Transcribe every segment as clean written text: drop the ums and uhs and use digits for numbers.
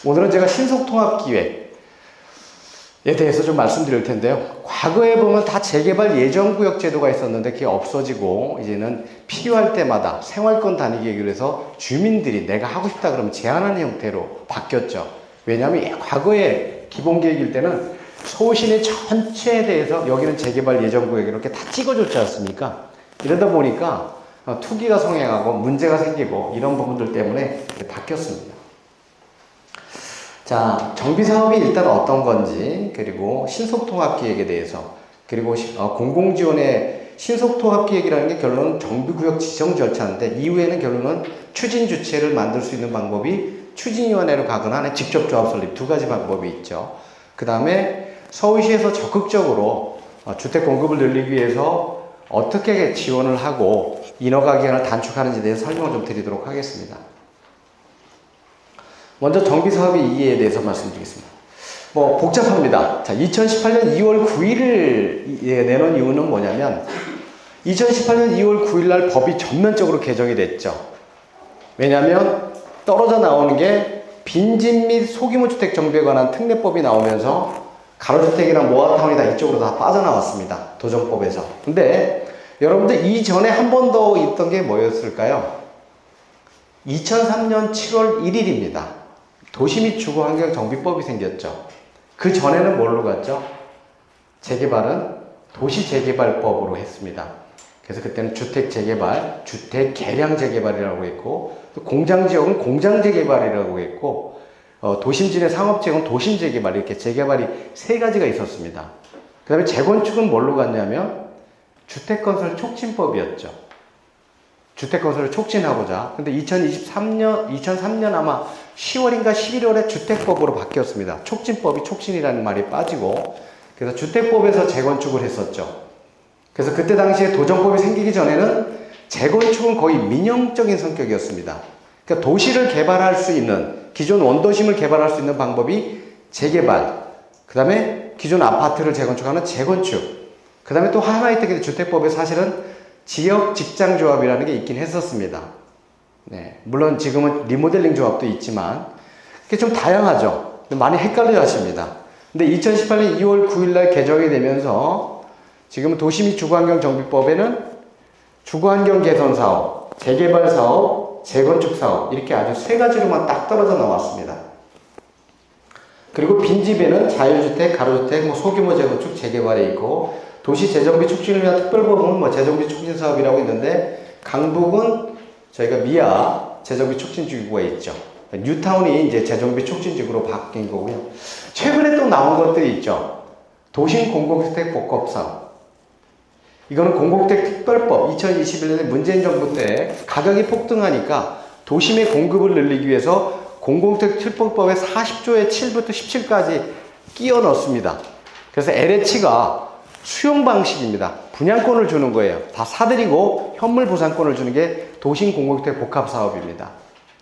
오늘은 제가 신속통합기획에 대해서 좀 말씀드릴 텐데요. 과거에 보면 다 재개발 예정구역 제도가 있었는데 그게 없어지고 이제는 필요할 때마다 생활권 단위 계획을 해서 주민들이 내가 하고 싶다 그러면 제안하는 형태로 바뀌었죠. 왜냐하면 과거에 기본계획일 때는 서울시내 전체에 대해서 여기는 재개발 예정구역 이렇게 다 찍어줬지 않습니까? 이러다 보니까 투기가 성행하고 문제가 생기고 이런 부분들 때문에 바뀌었습니다. 자, 정비사업이 일단 어떤 건지, 그리고 신속통합기획에 대해서, 그리고 공공지원의 신속통합기획이라는 게 결론은 정비구역 지정 절차인데, 이후에는 결론은 추진주체를 만들 수 있는 방법이 추진위원회로 가거나 아니면 직접 조합 설립 두 가지 방법이 있죠. 그 다음에 서울시에서 적극적으로 주택 공급을 늘리기 위해서 어떻게 지원을 하고 인허가 기간을 단축하는지에 대해서 설명을 좀 드리도록 하겠습니다. 먼저 정비사업의 이해에 대해서 말씀드리겠습니다. 복잡합니다. 자, 2018년 2월 9일을 내놓은 이유는 뭐냐면 2018년 2월 9일 날 법이 전면적으로 개정이 됐죠. 왜냐하면 떨어져 나오는 게 빈집 및 소규모 주택 정비에 관한 특례법이 나오면서 가로주택이랑 모아타운이 다 이쪽으로 다 빠져나왔습니다. 도정법에서. 근데 여러분들 이전에 한 번 더 있던 게 뭐였을까요? 2003년 7월 1일입니다. 도시 및 주거환경정비법이 생겼죠. 그 전에는 뭘로 갔죠? 재개발은 도시재개발법으로 했습니다. 그래서 그때는 주택재개발, 주택개량재개발이라고 했고, 공장지역은 공장재개발이라고 했고, 도심지대 상업지역은 도심재개발, 이렇게 재개발이 세 가지가 있었습니다. 그 다음에 재건축은 뭘로 갔냐면 주택건설 촉진법이었죠. 주택건설을 촉진하고자. 근데 2003년 아마 10월인가 11월에 주택법으로 바뀌었습니다. 촉진법이 촉진이라는 말이 빠지고, 그래서 주택법에서 재건축을 했었죠. 그래서 그때 당시에 도정법이 생기기 전에는 재건축은 거의 민영적인 성격이었습니다. 그러니까 도시를 개발할 수 있는, 기존 원도심을 개발할 수 있는 방법이 재개발, 그 다음에 기존 아파트를 재건축하는 재건축, 그 다음에 또 하나 있던 게 주택법에 사실은 지역 직장 조합이라는 게 있긴 했었습니다. 네, 물론 지금은 리모델링 조합도 있지만 그게 좀 다양하죠. 많이 헷갈려 하십니다. 근데 2018년 2월 9일 날 개정이 되면서 지금은 도시 및 주거환경 정비법에는 주거환경 개선 사업, 재개발 사업, 재건축 사업 이렇게 아주 세 가지로만 딱 떨어져 나왔습니다. 그리고 빈집에는 자율주택, 가로주택, 소규모 재건축, 재개발에 있고, 도시 재정비 촉진을 위한 특별법은 재정비 촉진 사업이라고 있는데, 강북은 저희가 미아 재정비 촉진지구가 있죠. 뉴타운이 이제 재정비 촉진지구로 바뀐 거고요. 최근에 또 나온 것들이 있죠. 도심 공공주택 복합 사업. 이거는 공공주택 특별법 2021년에 문재인 정부 때 가격이 폭등하니까 도심의 공급을 늘리기 위해서 공공주택 특별법의 40조의 7부터 17까지 끼워 넣습니다. 그래서 LH가 수용 방식입니다. 분양권을 주는 거예요. 다 사들이고 현물 보상권을 주는 게 도심 공공주택 복합 사업입니다.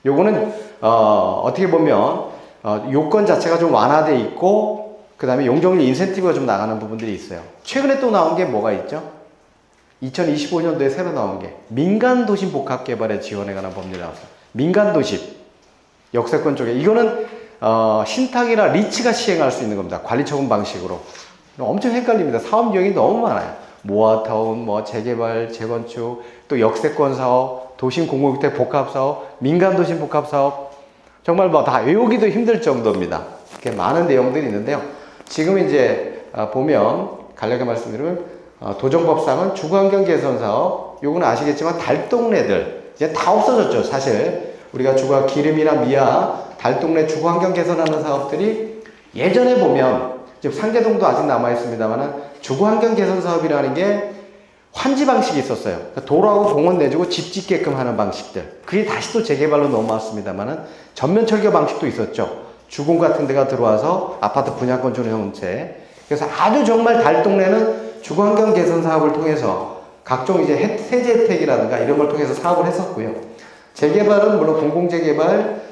요거는 어떻게 보면 요건 자체가 좀 완화돼 있고, 그 다음에 용적률 인센티브가 좀 나가는 부분들이 있어요. 최근에 또 나온 게 뭐가 있죠? 2025년도에 새로 나온 게 민간 도심 복합 개발에 지원에 관한 법률이 나왔어요. 민간 도심 역세권 쪽에 이거는 신탁이나 리츠가 시행할 수 있는 겁니다. 관리처분 방식으로. 엄청 헷갈립니다. 사업 유형이 너무 많아요. 모아타운, 재개발, 재건축, 또 역세권 사업, 도심 공공주택 복합 사업, 민간 도심 복합 사업. 정말 다 외우기도 힘들 정도입니다. 이렇게 많은 내용들이 있는데요. 지금 이제 보면 간략하게 말씀드리면 도정법상은 주거환경 개선 사업, 요거는 아시겠지만 달동네들 이제 다 없어졌죠. 사실 우리가 기름이나 미아, 달동네 주거환경 개선하는 사업들이 예전에 보면 지금 상계동도 아직 남아있습니다만 주거환경 개선 사업이라는 게 환지 방식이 있었어요. 도로하고 공원 내주고 집 짓게끔 하는 방식들. 그게 다시 또 재개발로 넘어왔습니다만 전면 철거 방식도 있었죠. 주공 같은 데가 들어와서 아파트 분양권 주는 형태. 그래서 아주 정말 달동네는 주거환경 개선 사업을 통해서 각종 이제 세제 혜택이라든가 이런 걸 통해서 사업을 했었고요. 재개발은 물론 공공재개발,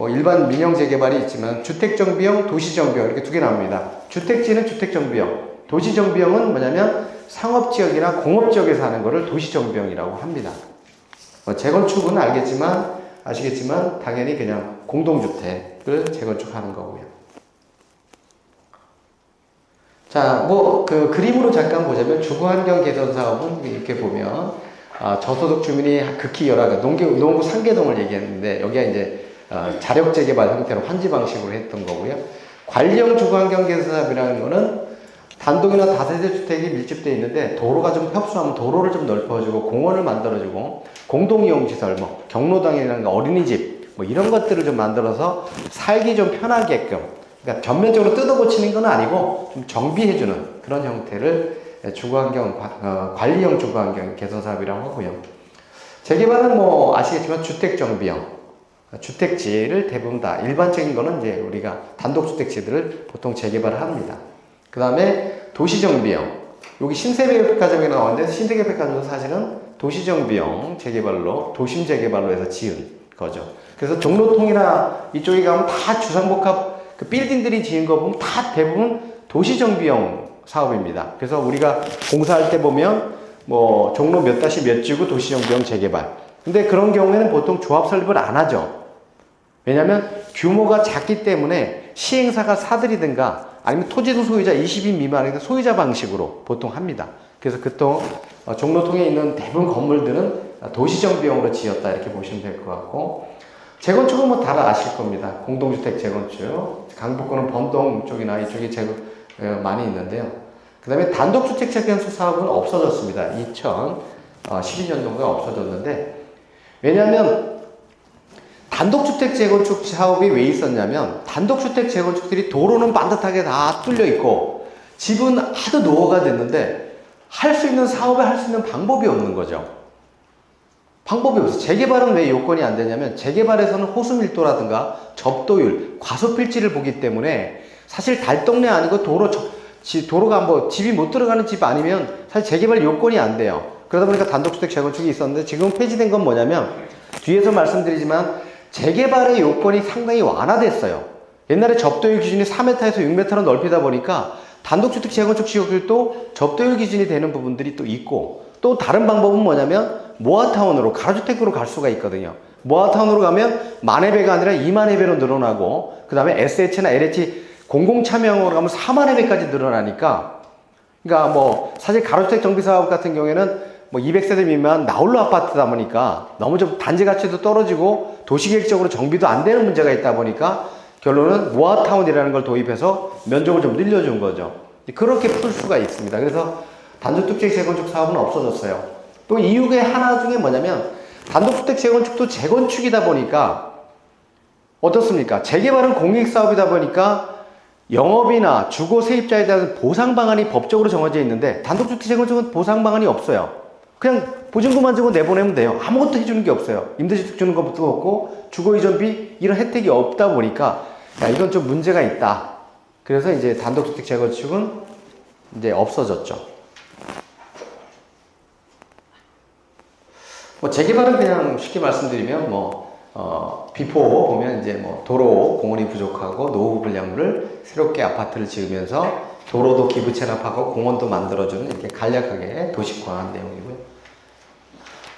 일반 민영 재개발이 있지만 주택정비형, 도시정비형 이렇게 두 개 나옵니다. 주택지는 주택정비형, 도시정비형은 뭐냐면 상업지역이나 공업지역에서 하는 거를 도시정비형이라고 합니다. 재건축은 아시겠지만 당연히 그냥 공동주택, 주택을 재건축하는 거고요. 자, 뭐 그 그림으로 잠깐 보자면 주거환경 개선 사업은 이렇게 보면 저소득 주민이 극히 열악한 농구 상계동을 얘기했는데 여기가 이제 자력 재개발 형태로 환지 방식으로 했던 거고요. 관리형 주거환경 개선 사업이라는 거는 단독이나 다세대 주택이 밀집되어 있는데 도로가 좀 협소하면 도로를 좀 넓혀주고 공원을 만들어주고 공동이용시설, 뭐 경로당이라든가 어린이집 뭐 이런 것들을 좀 만들어서 살기 좀 편하게끔, 그러니까 전면적으로 뜯어고치는 건 아니고 좀 정비해주는 그런 형태를 주거환경 관리형 주거환경 개선 사업이라고 하고요. 재개발은 뭐 아시겠지만 주택 정비형, 주택지를 대부분 다 일반적인 거는 이제 우리가 단독주택지들을 보통 재개발을 합니다. 그 다음에 도시정비형, 여기 신세계백화점이 나왔는데 신세계백화점은 사실은 도시정비형 재개발로 도심 재개발로 해서 지은 거죠. 그래서 종로통이나 이쪽에 가면 다 주상복합 그 빌딩들이 지은 거 보면 다 대부분 도시정비형 사업입니다. 그래서 우리가 공사할 때 보면 뭐 종로 몇 다시 몇 지구 도시정비형 재개발. 근데 그런 경우에는 보통 조합 설립을 안 하죠. 왜냐하면 규모가 작기 때문에 시행사가 사들이든가 아니면 토지도 소유자 20인 미만의 소유자 방식으로 보통 합니다. 그래서 그동 종로통에 있는 대부분 건물들은 도시정비용으로 지었다 이렇게 보시면 될 것 같고, 재건축은 뭐 다 아실 겁니다. 공동주택 재건축, 강북구는 범동 쪽이나 이쪽에 많이 있는데요. 그 다음에 단독주택 재건축 사업은 없어졌습니다. 2012년도가 없어졌는데, 왜냐하면 단독주택 재건축 사업이 왜 있었냐면 단독주택 재건축들이 도로는 반듯하게 다 뚫려 있고 집은 하도 노후가 됐는데 할 수 있는 사업을 할 수 있는 방법이 없는 거죠. 방법이 없어요. 재개발은 왜 요건이 안 되냐면 재개발에서는 호수 밀도라든가 접도율, 과소필지를 보기 때문에 사실 달동네 아니고 도로가 뭐 집이 못 들어가는 집 아니면 사실 재개발 요건이 안 돼요. 그러다 보니까 단독주택 재건축이 있었는데 지금 폐지된 건 뭐냐면 뒤에서 말씀드리지만 재개발의 요건이 상당히 완화됐어요. 옛날에 접도율 기준이 4m에서 6m로 넓히다 보니까 단독주택 재건축 지역들도 접도율 기준이 되는 부분들이 또 있고, 또 다른 방법은 뭐냐면 모아타운으로 가로주택으로 갈 수가 있거든요. 모아타운으로 가면 10,000 회가 아니라 20,000 회로 늘어나고, 그 다음에 SH나 LH 공공참여형으로 가면 40,000 회까지 늘어나니까, 그러니까 뭐 사실 가로주택 정비사업 같은 경우에는 뭐 200세대 미만 나홀로 아파트다 보니까 너무 좀 단지 가치도 떨어지고 도시계획적으로 정비도 안 되는 문제가 있다 보니까 결론은 모아타운이라는 걸 도입해서 면적을 좀 늘려준 거죠. 그렇게 풀 수가 있습니다. 그래서 단독주택 재건축 사업은 없어졌어요. 또 이유의 하나 중에 뭐냐면 단독주택 재건축도 재건축이다 보니까 어떻습니까? 재개발은 공익사업이다 보니까 영업이나 주거 세입자에 대한 보상 방안이 법적으로 정해져 있는데 단독주택 재건축은 보상 방안이 없어요. 그냥 보증금만 주고 내보내면 돼요. 아무것도 해주는 게 없어요. 임대주택 주는 것도 없고 주거이전비 이런 혜택이 없다 보니까 야, 이건 좀 문제가 있다. 그래서 이제 단독주택 재건축은 이제 없어졌죠. 뭐 재개발은 그냥 쉽게 말씀드리면 비포 보면 이제 뭐 도로 공원이 부족하고 노후 불량물을 새롭게 아파트를 지으면서 도로도 기부 체납하고 공원도 만들어주는 이렇게 간략하게 도식화한 내용이고요.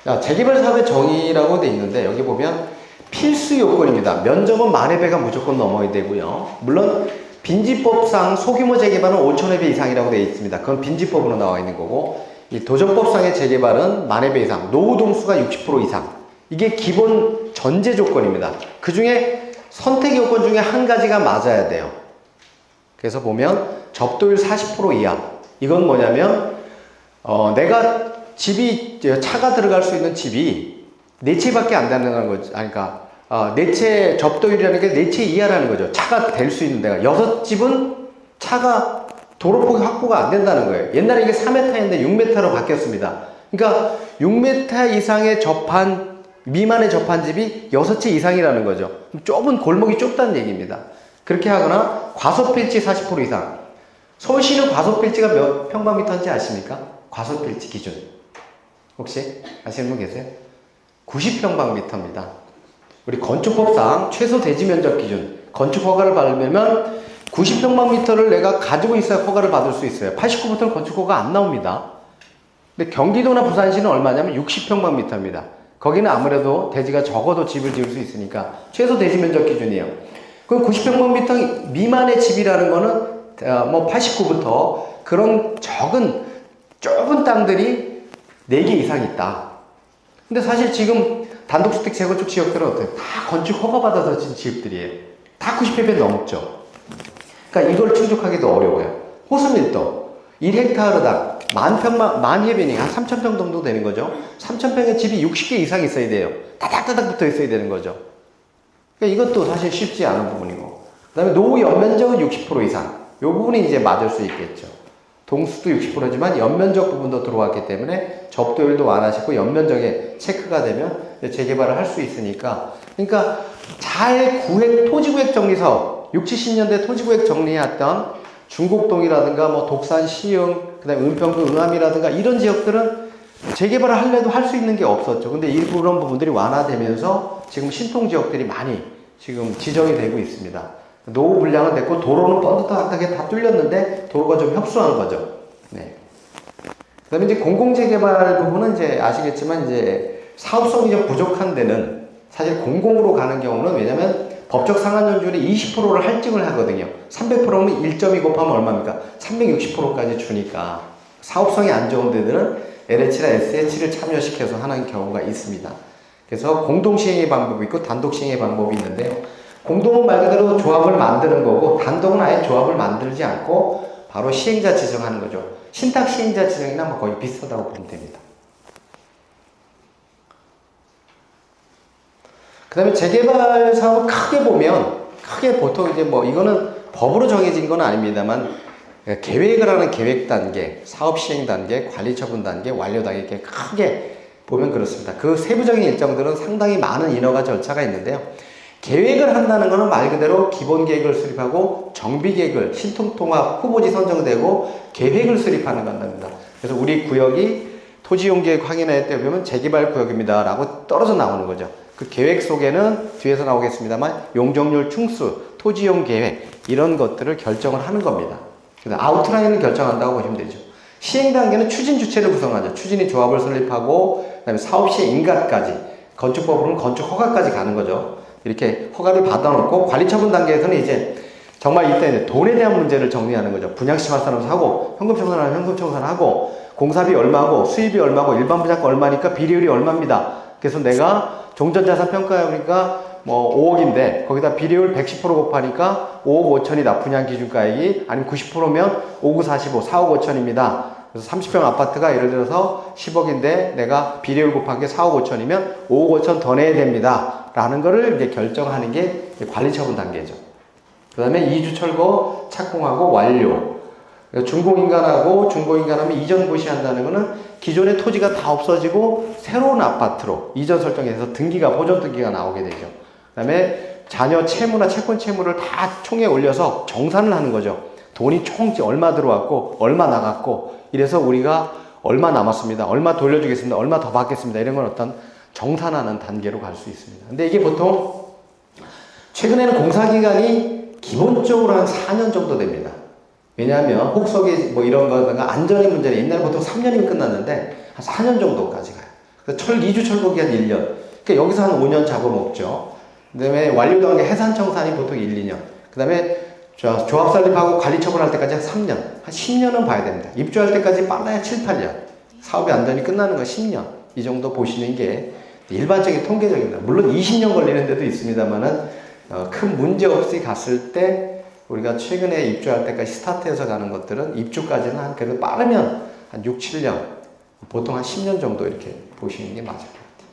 자, 재개발 사업의 정의라고 돼 있는데 여기 보면 필수 요건입니다. 면적은 10,000 회가 무조건 넘어야 되고요. 물론 빈지법상 소규모 재개발은 5,000회 이상이라고 되어 있습니다. 그건 빈지법으로 나와 있는 거고, 이 도정법상의 재개발은 10,000회 이상, 노후 동수가 60% 이상. 이게 기본 전제 조건입니다. 그 중에 선택 요건 중에 한 가지가 맞아야 돼요. 그래서 보면 접도율 40% 이하. 이건 뭐냐면 내가 차가 들어갈 수 있는 집이 4채밖에 안 된다는 거죠. 그러니까 4채 접도율이라는 게 4채 이하라는 거죠. 차가 될 수 있는 데가 6집은 차가 도로폭이 확보가 안 된다는 거예요. 옛날에 이게 4m였는데 6m로 바뀌었습니다. 그러니까 6m 이상의 미만의 접한 집이 6채 이상이라는 거죠. 좁은 골목이 좁다는 얘기입니다. 그렇게 하거나 과소필지 40% 이상. 서울시는 과소필지가 몇 평방미터인지 아십니까? 과소필지 기준. 혹시 아시는 분 계세요? 90평방미터입니다. 우리 건축법상 최소 대지 면적 기준, 건축 허가를 받으면 90평방미터를 내가 가지고 있어야 허가를 받을 수 있어요. 89부터는 건축 허가 안 나옵니다. 근데 경기도나 부산시는 얼마냐면 60평방미터입니다. 거기는 아무래도 대지가 적어도 집을 지을 수 있으니까 최소 대지 면적 기준이에요. 그럼 90평방미터 미만의 집이라는 거는 뭐 89부터 그런 적은 좁은 땅들이 4개 이상 있다. 근데 사실 지금 단독주택 재건축 지역들은 어때요? 다 건축 허가받아서 진 지역들이에요. 다 90평이 넘죠. 그러니까 이걸 충족하기도 어려워요. 호수밀도 1헥타르당 만 해변이 한 3,000평 정도 되는 거죠. 3,000평의 집이 60개 이상 있어야 돼요. 따닥따닥 붙어 있어야 되는 거죠. 그러니까 이것도 사실 쉽지 않은 부분이고. 그 다음에 노후 연면적은 60% 이상. 이 부분이 이제 맞을 수 있겠죠. 동수도 60%지만 연면적 부분도 들어왔기 때문에 접도율도 완화시키고 연면적에 체크가 되면 재개발을 할 수 있으니까. 그러니까 잘 토지구획 정리 사업, 60, 70년대 토지구획 정리했던 중곡동이라든가 뭐 독산, 시흥, 그 다음에 은평구, 응암이라든가 이런 지역들은 재개발을 하려도 할 수 있는 게 없었죠. 근데 일부 그런 부분들이 완화되면서 지금 신통 지역들이 많이 지금 지정이 되고 있습니다. 노후 분량은 됐고 도로는 뻔뻔하게 다 뚫렸는데 도로가 좀 협소한 거죠. 네. 그 다음에 이제 공공재개발 부분은 이제 아시겠지만 이제 사업성이 좀 부족한 데는 사실 공공으로 가는 경우는 왜냐면 법적 상한연율이 20%를 할증을 하거든요. 300%면 1.2 곱하면 얼마입니까? 360%까지 주니까 사업성이 안 좋은 데들은 LH나 SH를 참여시켜서 하는 경우가 있습니다. 그래서 공동시행의 방법이 있고 단독시행의 방법이 있는데요. 공동은 말 그대로 조합을 만드는 거고 단독은 아예 조합을 만들지 않고 바로 시행자 지정하는 거죠. 신탁 시행자 지정이나 뭐 거의 비슷하다고 보면 됩니다. 그 다음에 재개발 사업을 크게 보면 크게 보통 이제 뭐 이거는 법으로 정해진 건 아닙니다만 계획을 하는 계획 단계, 사업 시행 단계, 관리 처분 단계, 완료 단계 이렇게 크게 보면 그렇습니다. 그 세부적인 일정들은 상당히 많은 인허가 절차가 있는데요. 계획을 한다는 것은 말 그대로 기본 계획을 수립하고 정비 계획을 신통통합 후보지 선정되고 계획을 수립하는 겁니다. 그래서 우리 구역이 토지용 계획 확인할 때 보면 재개발 구역입니다 라고 떨어져 나오는 거죠. 그 계획 속에는 뒤에서 나오겠습니다만 용적률 충수, 토지용 계획 이런 것들을 결정을 하는 겁니다. 그래서 아웃라인을 결정한다고 보시면 되죠. 시행 단계는 추진 주체를 구성하죠. 추진이 조합을 설립하고 그다음에 사업 시행 인가까지 건축법으로는 건축 허가까지 가는 거죠. 이렇게 허가를 받아놓고 관리 처분 단계에서는 이제 정말 이때 이제 돈에 대한 문제를 정리하는 거죠. 분양시청사는 하고 현금 청산하면 현금 청산하고 공사비 얼마고 수입이 얼마고 일반 분양가 얼마니까 비례율이 얼마입니다. 그래서 내가 종전자산 평가해보니까 뭐 5억인데 거기다 비례율 110% 곱하니까 5억 5천이다. 분양 기준가액이 아니면 90%면 5, 9, 45, 4억 5천입니다. 그래서 30평 아파트가 예를 들어서 10억인데 내가 비례율 곱한 게 4억 5천이면 5억 5천 더 내야 됩니다. 라는 거를 이제 결정하는 게 관리 처분 단계죠. 그 다음에 이주 철거 착공하고 완료. 준공인간하고 준공인간하면 이전 고시한다는 거는 기존의 토지가 다 없어지고 새로운 아파트로 이전 설정해서 등기가 보존 등기가 나오게 되죠. 그 다음에 자녀 채무나 채권 채무를 다 총에 올려서 정산을 하는 거죠. 돈이 총 얼마 들어왔고 얼마 나갔고 이래서 우리가 얼마 남았습니다. 얼마 돌려주겠습니다. 얼마 더 받겠습니다. 이런 건 어떤 정산하는 단계로 갈 수 있습니다. 근데 이게 보통 최근에는 공사기간이 기본적으로 한 4년 정도 됩니다. 왜냐하면 혹석이 뭐 이런 거가 안전의 문제는 옛날에 보통 3년이면 끝났는데 한 4년 정도까지 가요. 그래서 이주 철거 기간 1년. 그러니까 여기서 한 5년 잡아먹죠. 그 다음에 완료 단계 해산 청산이 보통 1, 2년. 그 다음에 조합 설립하고 관리 처분할 때까지 한 3년. 한 10년은 봐야 됩니다. 입주할 때까지 빨라야 7, 8년. 사업이 안전이 끝나는 건 10년. 이 정도 보시는 게 일반적인 통계적입니다. 물론 20년 걸리는 데도 있습니다만은 큰 문제 없이 갔을 때 우리가 최근에 입주할 때까지 스타트해서 가는 것들은 입주까지는 한 그래도 빠르면 한 6, 7년, 보통 한 10년 정도 이렇게 보시는 게 맞을 것 같아요.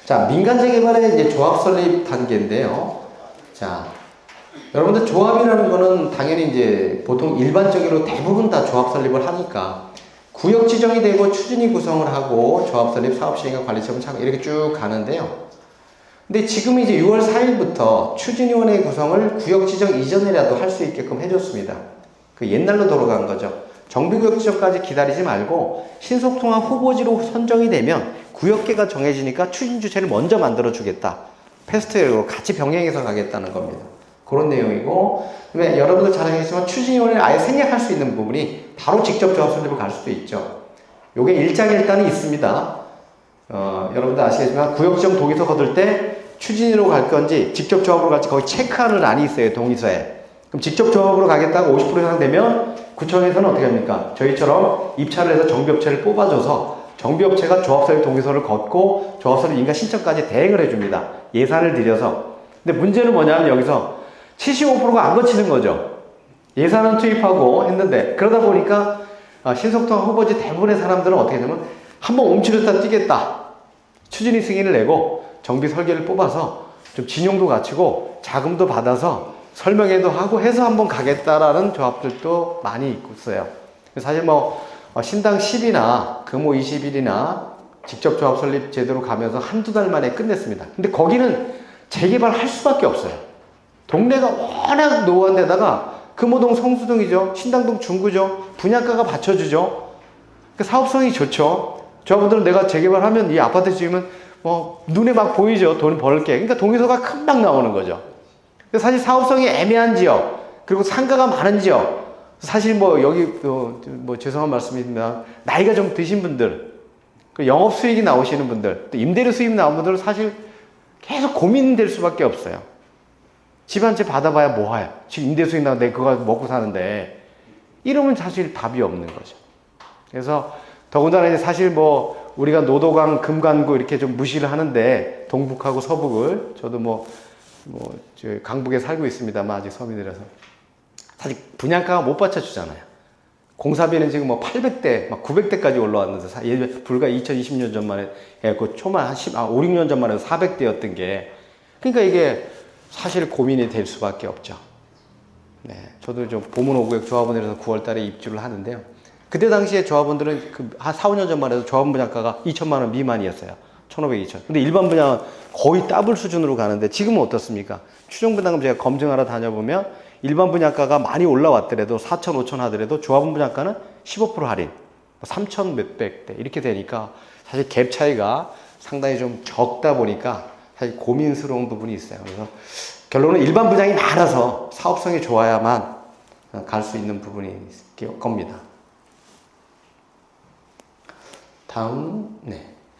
자, 민간 재개발의 이제 조합 설립 단계인데요. 자, 여러분들 조합이라는 거는 당연히 이제 보통 일반적으로 대부분 다 조합 설립을 하니까 구역 지정이 되고 추진이 구성을 하고 조합 설립, 사업 시행과 관리 처분 착공 이렇게 쭉 가는데요. 근데 지금 이제 6월 4일부터 추진위원회 구성을 구역 지정 이전이라도 할 수 있게끔 해줬습니다. 그 옛날로 돌아간 거죠. 정비구역 지정까지 기다리지 말고 신속통합 후보지로 선정이 되면 구역계가 정해지니까 추진 주체를 먼저 만들어주겠다. 패스트트랙으로 같이 병행해서 가겠다는 겁니다. 그런 내용이고, 그다음에 여러분들 잘 아시겠지만 추진위원회를 아예 생략할 수 있는 부분이 바로 직접 조합 설립을 갈 수도 있죠. 요게 일장일단이 있습니다. 여러분들 아시겠지만 구역지정 동의서 거둘 때 추진으로 갈 건지 직접 조합으로 갈지 거기 체크하는 란이 있어요. 동의서에. 그럼 직접 조합으로 가겠다고 50% 이상 되면 구청에서는 어떻게 합니까? 저희처럼 입찰을 해서 정비업체를 뽑아줘서 정비업체가 조합서의 동의서를 걷고 조합서를 인가 신청까지 대행을 해줍니다. 예산을 들여서. 근데 문제는 뭐냐면 여기서 75%가 안 거치는 거죠. 예산은 투입하고 했는데 그러다 보니까 신속통 후보지 대부분의 사람들은 어떻게 되냐면 한번 움츠렸다 뛰겠다. 추진위 승인을 내고 정비 설계를 뽑아서 좀 진용도 갖추고 자금도 받아서 설명회도 하고 해서 한번 가겠다라는 조합들도 많이 있어요. 사실 뭐 신당 10이나 금호 20일이나 직접 조합 설립 제도로 가면서 한두 달 만에 끝냈습니다. 근데 거기는 재개발할 수밖에 없어요. 동네가 워낙 노후한 데다가 금호동 성수동이죠. 신당동 중구죠. 분양가가 받쳐주죠. 그 사업성이 좋죠. 조합원들은 내가 재개발하면 이 아파트 지으면 눈에 막 보이죠. 돈 벌게. 그러니까 동의서가 금방 나오는 거죠. 사실 사업성이 애매한 지역, 그리고 상가가 많은 지역, 사실 여기 죄송한 말씀입니다. 나이가 좀 드신 분들, 영업 수익이 나오시는 분들, 또 임대료 수익 나온 분들은 사실 계속 고민될 수밖에 없어요. 집 한 채 받아봐야 뭐하요? 지금 임대 수익 나는데 그거 먹고 사는데 이러면 사실 답이 없는 거죠. 그래서 더군다나 이제 사실 우리가 노도강, 금관구 이렇게 좀 무시를 하는데 동북하고 서북을 저도 저 강북에 살고 있습니다만 아직 서민이라서 사실 분양가가 못 받쳐주잖아요. 공사비는 지금 800대, 900대까지 올라왔는데 불과 2020년 전만에 그 초만 한 5, 6년 전만 해도 400대였던 게 그러니까 이게 사실 고민이 될 수밖에 없죠. 네, 저도 좀 보문 5구역 조합원이라서 9월 달에 입주를 하는데요. 그때 당시에 조합원들은 한 4, 5년 전만 해도 조합원 분양가가 2천만 원 미만이었어요. 1,500, 2천. 근데 일반 분양은 거의 더블 수준으로 가는데 지금은 어떻습니까? 추정 분양금 제가 검증하러 다녀보면 일반 분양가가 많이 올라왔더라도 4천, 5천 하더라도 조합원 분양가는 15% 할인, 3천 몇백 대 이렇게 되니까 사실 갭 차이가 상당히 좀 적다 보니까 사실 고민스러운 부분이 있어요. 그래서 결론은 일반 분양이 많아서 사업성이 좋아야만 갈 수 있는 부분이 있을 겁니다. 다음,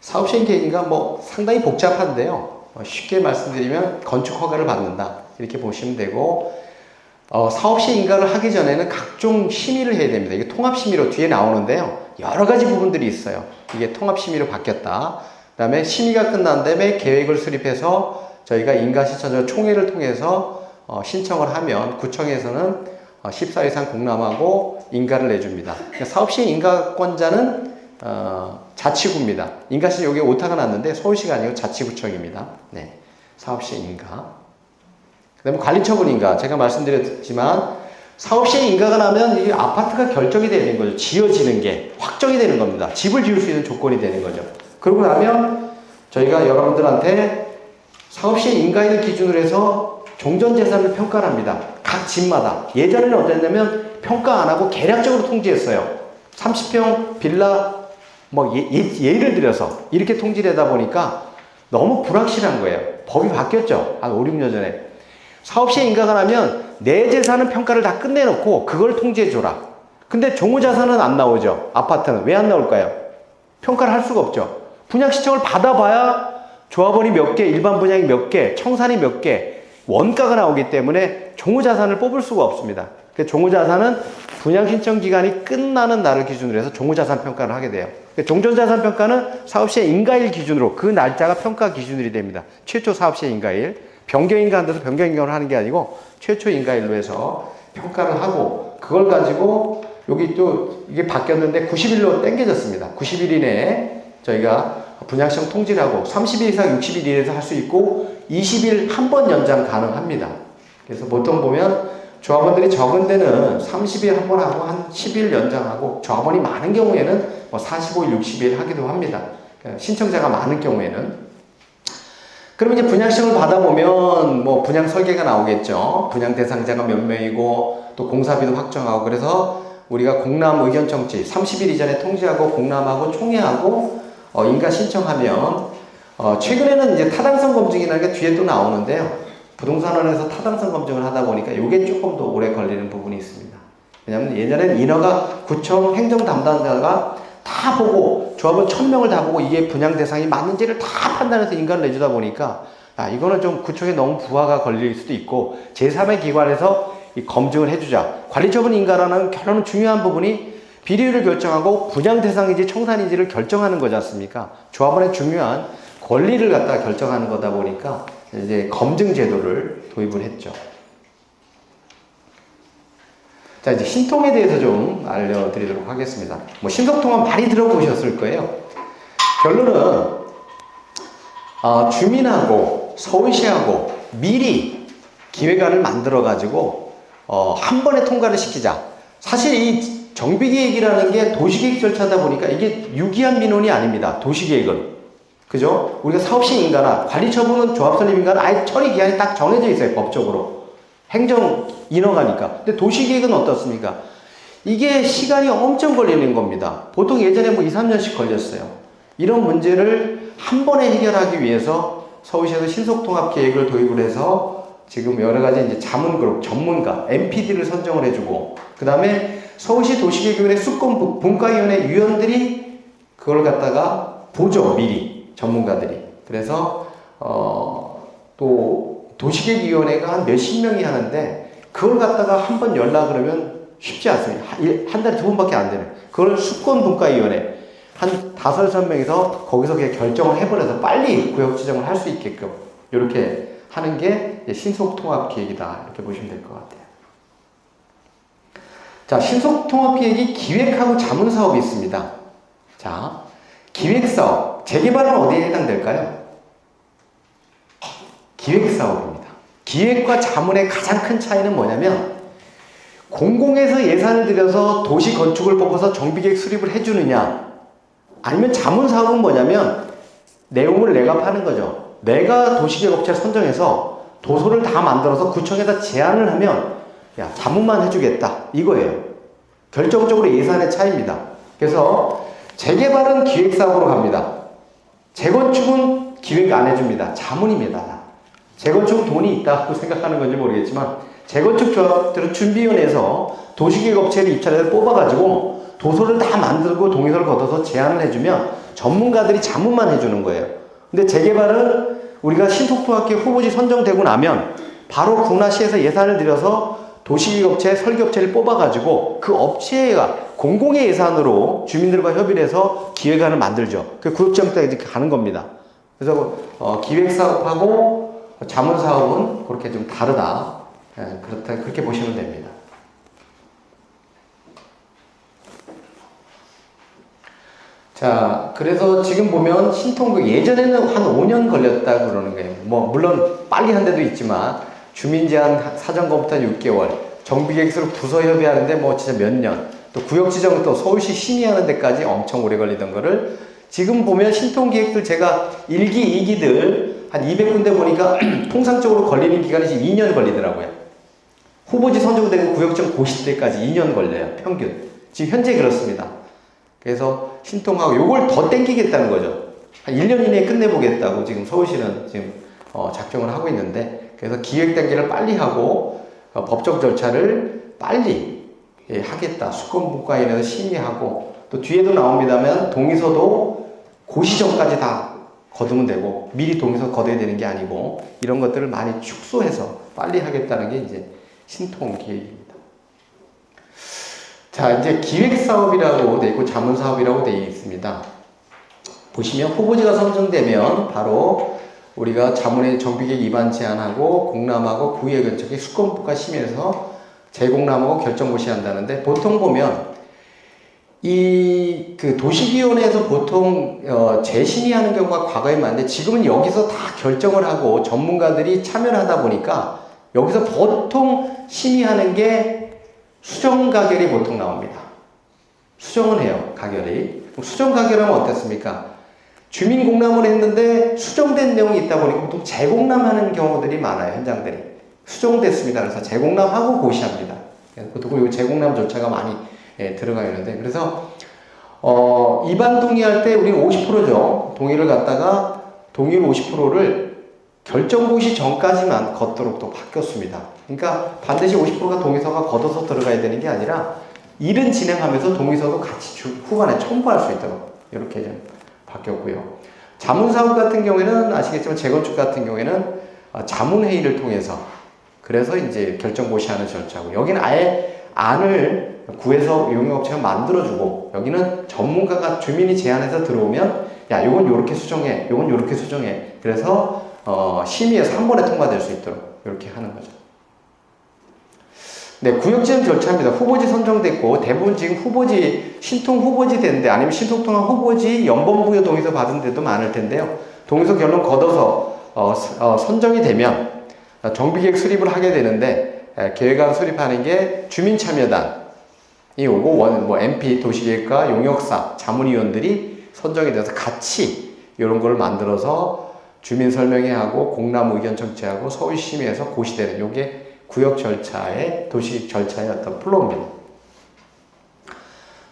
사업 시행 계획인가 상당히 복잡한데요. 쉽게 말씀드리면 건축 허가를 받는다 이렇게 보시면 되고 사업 시행 인가를 하기 전에는 각종 심의를 해야 됩니다. 이게 통합 심의로 뒤에 나오는데요. 여러 가지 부분들이 있어요. 이게 통합 심의로 바뀌었다. 그 다음에 심의가 끝난 다음에 계획을 수립해서 저희가 인가신청자 총회를 통해서 신청을 하면 구청에서는 14 이상 공람하고 인가를 내줍니다. 그러니까 사업시행 인가권자는 자치구입니다. 인가시 여기 오타가 났는데 서울시가 아니고 자치구청입니다. 네, 사업시행 인가. 그 다음에 관리처분 인가. 제가 말씀드렸지만 사업시행 인가가 나면 이 아파트가 결정이 되는 거죠. 지어지는 게 확정이 되는 겁니다. 집을 지을 수 있는 조건이 되는 거죠. 그러고 나면 저희가 여러분들한테 사업시행 인가인을 기준으로 해서 종전재산을 평가를 합니다. 각 집마다. 예전에는 어땠냐면 평가 안 하고 계략적으로 통지했어요. 30평 빌라 예를 들어서 이렇게 통지를 하다 보니까 너무 불확실한 거예요. 법이 바뀌었죠. 한 5, 6년 전에. 사업시행 인가가 나면 내 재산은 평가를 다 끝내놓고 그걸 통지해줘라. 근데 종우자산은 안 나오죠. 아파트는. 왜 안 나올까요? 평가를 할 수가 없죠. 분양 신청을 받아봐야 조합원이 몇 개, 일반 분양이 몇 개, 청산이 몇 개, 원가가 나오기 때문에 종우자산을 뽑을 수가 없습니다. 종우자산은 분양 신청 기간이 끝나는 날을 기준으로 해서 종우자산 평가를 하게 돼요. 종전자산 평가는 사업시행 인가일 기준으로 그 날짜가 평가 기준일이 됩니다. 최초 사업시행 인가일. 변경인가 한데서 변경인가를 하는 게 아니고 최초 인가일로 해서 평가를 하고 그걸 가지고 여기 또 이게 바뀌었는데 90일로 당겨졌습니다. 90일 이내에 저희가 분양시청 통지를 하고 30일 이상 60일 이내에서 할 수 있고 20일 한 번 연장 가능합니다. 그래서 보통 보면 조합원들이 적은 데는 30일 한 번 하고 한 10일 연장하고 조합원이 많은 경우에는 45일, 60일 하기도 합니다. 신청자가 많은 경우에는. 그러면 이제 분양시청을 받아보면 분양 설계가 나오겠죠. 분양 대상자가 몇 명이고 또 공사비도 확정하고 그래서 우리가 공람 의견 청취 30일 이전에 통지하고 공람하고 총회하고 인가 신청하면 최근에는 이제 타당성 검증이라는 게 뒤에 또 나오는데요. 부동산원에서 타당성 검증을 하다 보니까 이게 조금 더 오래 걸리는 부분이 있습니다. 왜냐하면 예전에는 인허가 구청 행정 담당자가 다 보고 조합원 1000명을 다 보고 이게 분양 대상이 맞는지를 다 판단해서 인가를 내주다 보니까 이거는 좀 구청에 너무 부하가 걸릴 수도 있고 제3의 기관에서 이 검증을 해주자. 관리처분 인가라는 결론은 중요한 부분이 비리율을 결정하고 분양 대상인지 청산인지를 결정하는 거지 않습니까? 조합원의 중요한 권리를 갖다가 결정하는 거다 보니까 이제 검증 제도를 도입을 했죠. 자, 이제 신통에 대해서 좀 알려드리도록 하겠습니다. 뭐 신속통합 많이 들어보셨을 거예요. 결론은 주민하고 서울시하고 미리 기획안을 만들어 가지고 한 번에 통과를 시키자. 사실 이 정비계획이라는 게 도시계획 절차다 보니까 이게 유기한 민원이 아닙니다. 도시계획은. 그죠? 우리가 사업시 인가나 관리처분은 조합설립 인가는 아예 처리 기한이 딱 정해져 있어요. 법적으로. 행정 인허가니까. 근데 도시계획은 어떻습니까? 이게 시간이 엄청 걸리는 겁니다. 보통 예전에 뭐 2, 3년씩 걸렸어요. 이런 문제를 한 번에 해결하기 위해서 서울시에서 신속통합계획을 도입을 해서 지금 여러 가지 이제 자문그룹, 전문가, MPD를 선정을 해주고, 그 다음에 서울시 도시계획위원회 수권 분과위원회 위원들이 그걸 갖다가 보죠, 미리. 전문가들이. 그래서, 또 도시계획위원회가 한 몇십 명이 하는데, 그걸 갖다가 한 번 연락을 하면 쉽지 않습니다. 한 달에 2번밖에 안 되는. 그걸 수권 분과위원회. 한 5-6명이서 거기서 그냥 결정을 해버려서 빨리 구역 지정을 할 수 있게끔 이렇게 하는 게 신속통합계획이다. 이렇게 보시면 될 것 같아요. 자, 신속통합계획이 기획하고 자문사업이 있습니다. 자, 기획사업, 재개발은 어디에 해당될까요? 기획사업입니다. 기획과 자문의 가장 큰 차이는 뭐냐면 공공에서 예산을 들여서 도시 건축을 뽑아서 정비계획 수립을 해주느냐, 아니면 자문사업은 뭐냐면 내용을 내가 파는 거죠. 내가 도시계획 업체를 선정해서 도서를 다 만들어서 구청에다 제안을 하면 야, 자문만 해주겠다 이거예요. 결정적으로 예산의 차이입니다. 그래서 재개발은 기획사업으로 갑니다. 재건축은 기획 안 해줍니다. 자문입니다. 재건축은 돈이 있다고 생각하는 건지 모르겠지만 재건축 조합들은 준비위원회에서 도시계획 업체를 입찰해서 뽑아가지고 도서를 다 만들고 동의서를 걷어서 제안을 해주면 전문가들이 자문만 해주는 거예요. 근데 재개발은 우리가 신속통합계획 후보지 선정되고 나면 바로 국나시에서 예산을 들여서 도시계획 업체, 설계업체를 뽑아가지고 그 업체가 공공의 예산으로 주민들과 협의를 해서 기획안을 만들죠. 그 구역지정까지 이렇게 가는 겁니다. 그래서 기획사업하고 자문사업은 그렇게 좀 다르다. 그렇다, 그렇게 보시면 됩니다. 자, 그래서 지금 보면 신통국 예전에는 한 5년 걸렸다 그러는 거예요. 뭐 물론 빨리 한 데도 있지만 주민제한 사전검토 6개월, 정비계획서로 부서 협의하는데 뭐 진짜 몇 년, 또 구역지정 또 서울시 심의하는 데까지 엄청 오래 걸리던 거를 지금 보면 신통계획들 제가 1기, 2기들 한 200군데 보니까 통상적으로 걸리는 기간이 2년 걸리더라고요. 후보지 선정되는 구역지정 고시 때까지 2년 걸려요. 평균. 지금 현재 그렇습니다. 그래서 신통하고 요걸 더 땡기겠다는 거죠. 한 1년 이내에 끝내보겠다고 지금 서울시는 지금 작정을 하고 있는데, 그래서 기획 단계를 빨리 하고 법적 절차를 빨리 하겠다. 수권분과위원회에서 심의하고, 또 뒤에도 나옵니다만 동의서도 고시 전까지 다 거두면 되고 미리 동의서 거둬야 되는 게 아니고 이런 것들을 많이 축소해서 빨리 하겠다는 게 이제 신통 계획입니다. 자, 이제 기획사업이라고 되어 있고 자문사업이라고 되어 있습니다. 보시면 후보지가 선정되면 바로 우리가 자문의 정비계획 위반 제안하고 공람하고 구의회견척의 수권분과 심의해서 재공람하고 결정고시한다는데, 보통 보면 그 도시위원회에서 보통 재심의하는 경우가 과거에 많은데 지금은 여기서 다 결정을 하고 전문가들이 참여를 하다 보니까 여기서 보통 심의하는 게 수정 가결이 보통 나옵니다. 수정을 해요, 가결이. 수정 가결하면 어떻습니까? 주민 공람을 했는데 수정된 내용이 있다 보니까 보통 재공람하는 경우들이 많아요, 현장들이. 수정됐습니다. 그래서 재공람하고 고시합니다. 보통 이 재공람 절차가 많이 들어가 있는데, 그래서 입안 동의할 때 우리는 50%죠. 동의를 갖다가 동의율 50%를 결정고시 전까지만 걷도록 또 바뀌었습니다. 그러니까 반드시 50%가 동의서가 걷어서 들어가야 되는 게 아니라 일은 진행하면서 동의서도 같이 후반에 첨부할 수 있도록 이렇게 좀 바뀌었고요. 자문사업 같은 경우에는 아시겠지만 재건축 같은 경우에는 자문회의를 통해서 그래서 이제 결정고시하는 절차고, 여기는 아예 안을 구해서 용역업체가 만들어주고, 여기는 전문가가 주민이 제안해서 들어오면 야 요건 요렇게 수정해, 요건 요렇게 수정해, 그래서 심의에서 한 번에 통과될 수 있도록 이렇게 하는 거죠. 네, 구역지정 절차입니다. 후보지 선정됐고, 대부분 지금 후보지, 신통 후보지 되는데, 아니면 신통통합 후보지 연범부여 동의서 받은 데도 많을 텐데요. 동의서 결론 걷어서 선정이 되면 정비계획 수립을 하게 되는데, 계획안 수립하는 게 주민참여단이 오고, MP, 도시계획과 용역사, 자문위원들이 선정이 돼서 같이 이런 걸 만들어서 주민 설명회 하고, 공람 의견 청취하고, 서울시민에서 고시되는 요게 구역 절차의, 도시 절차의 어떤 플로우입니다.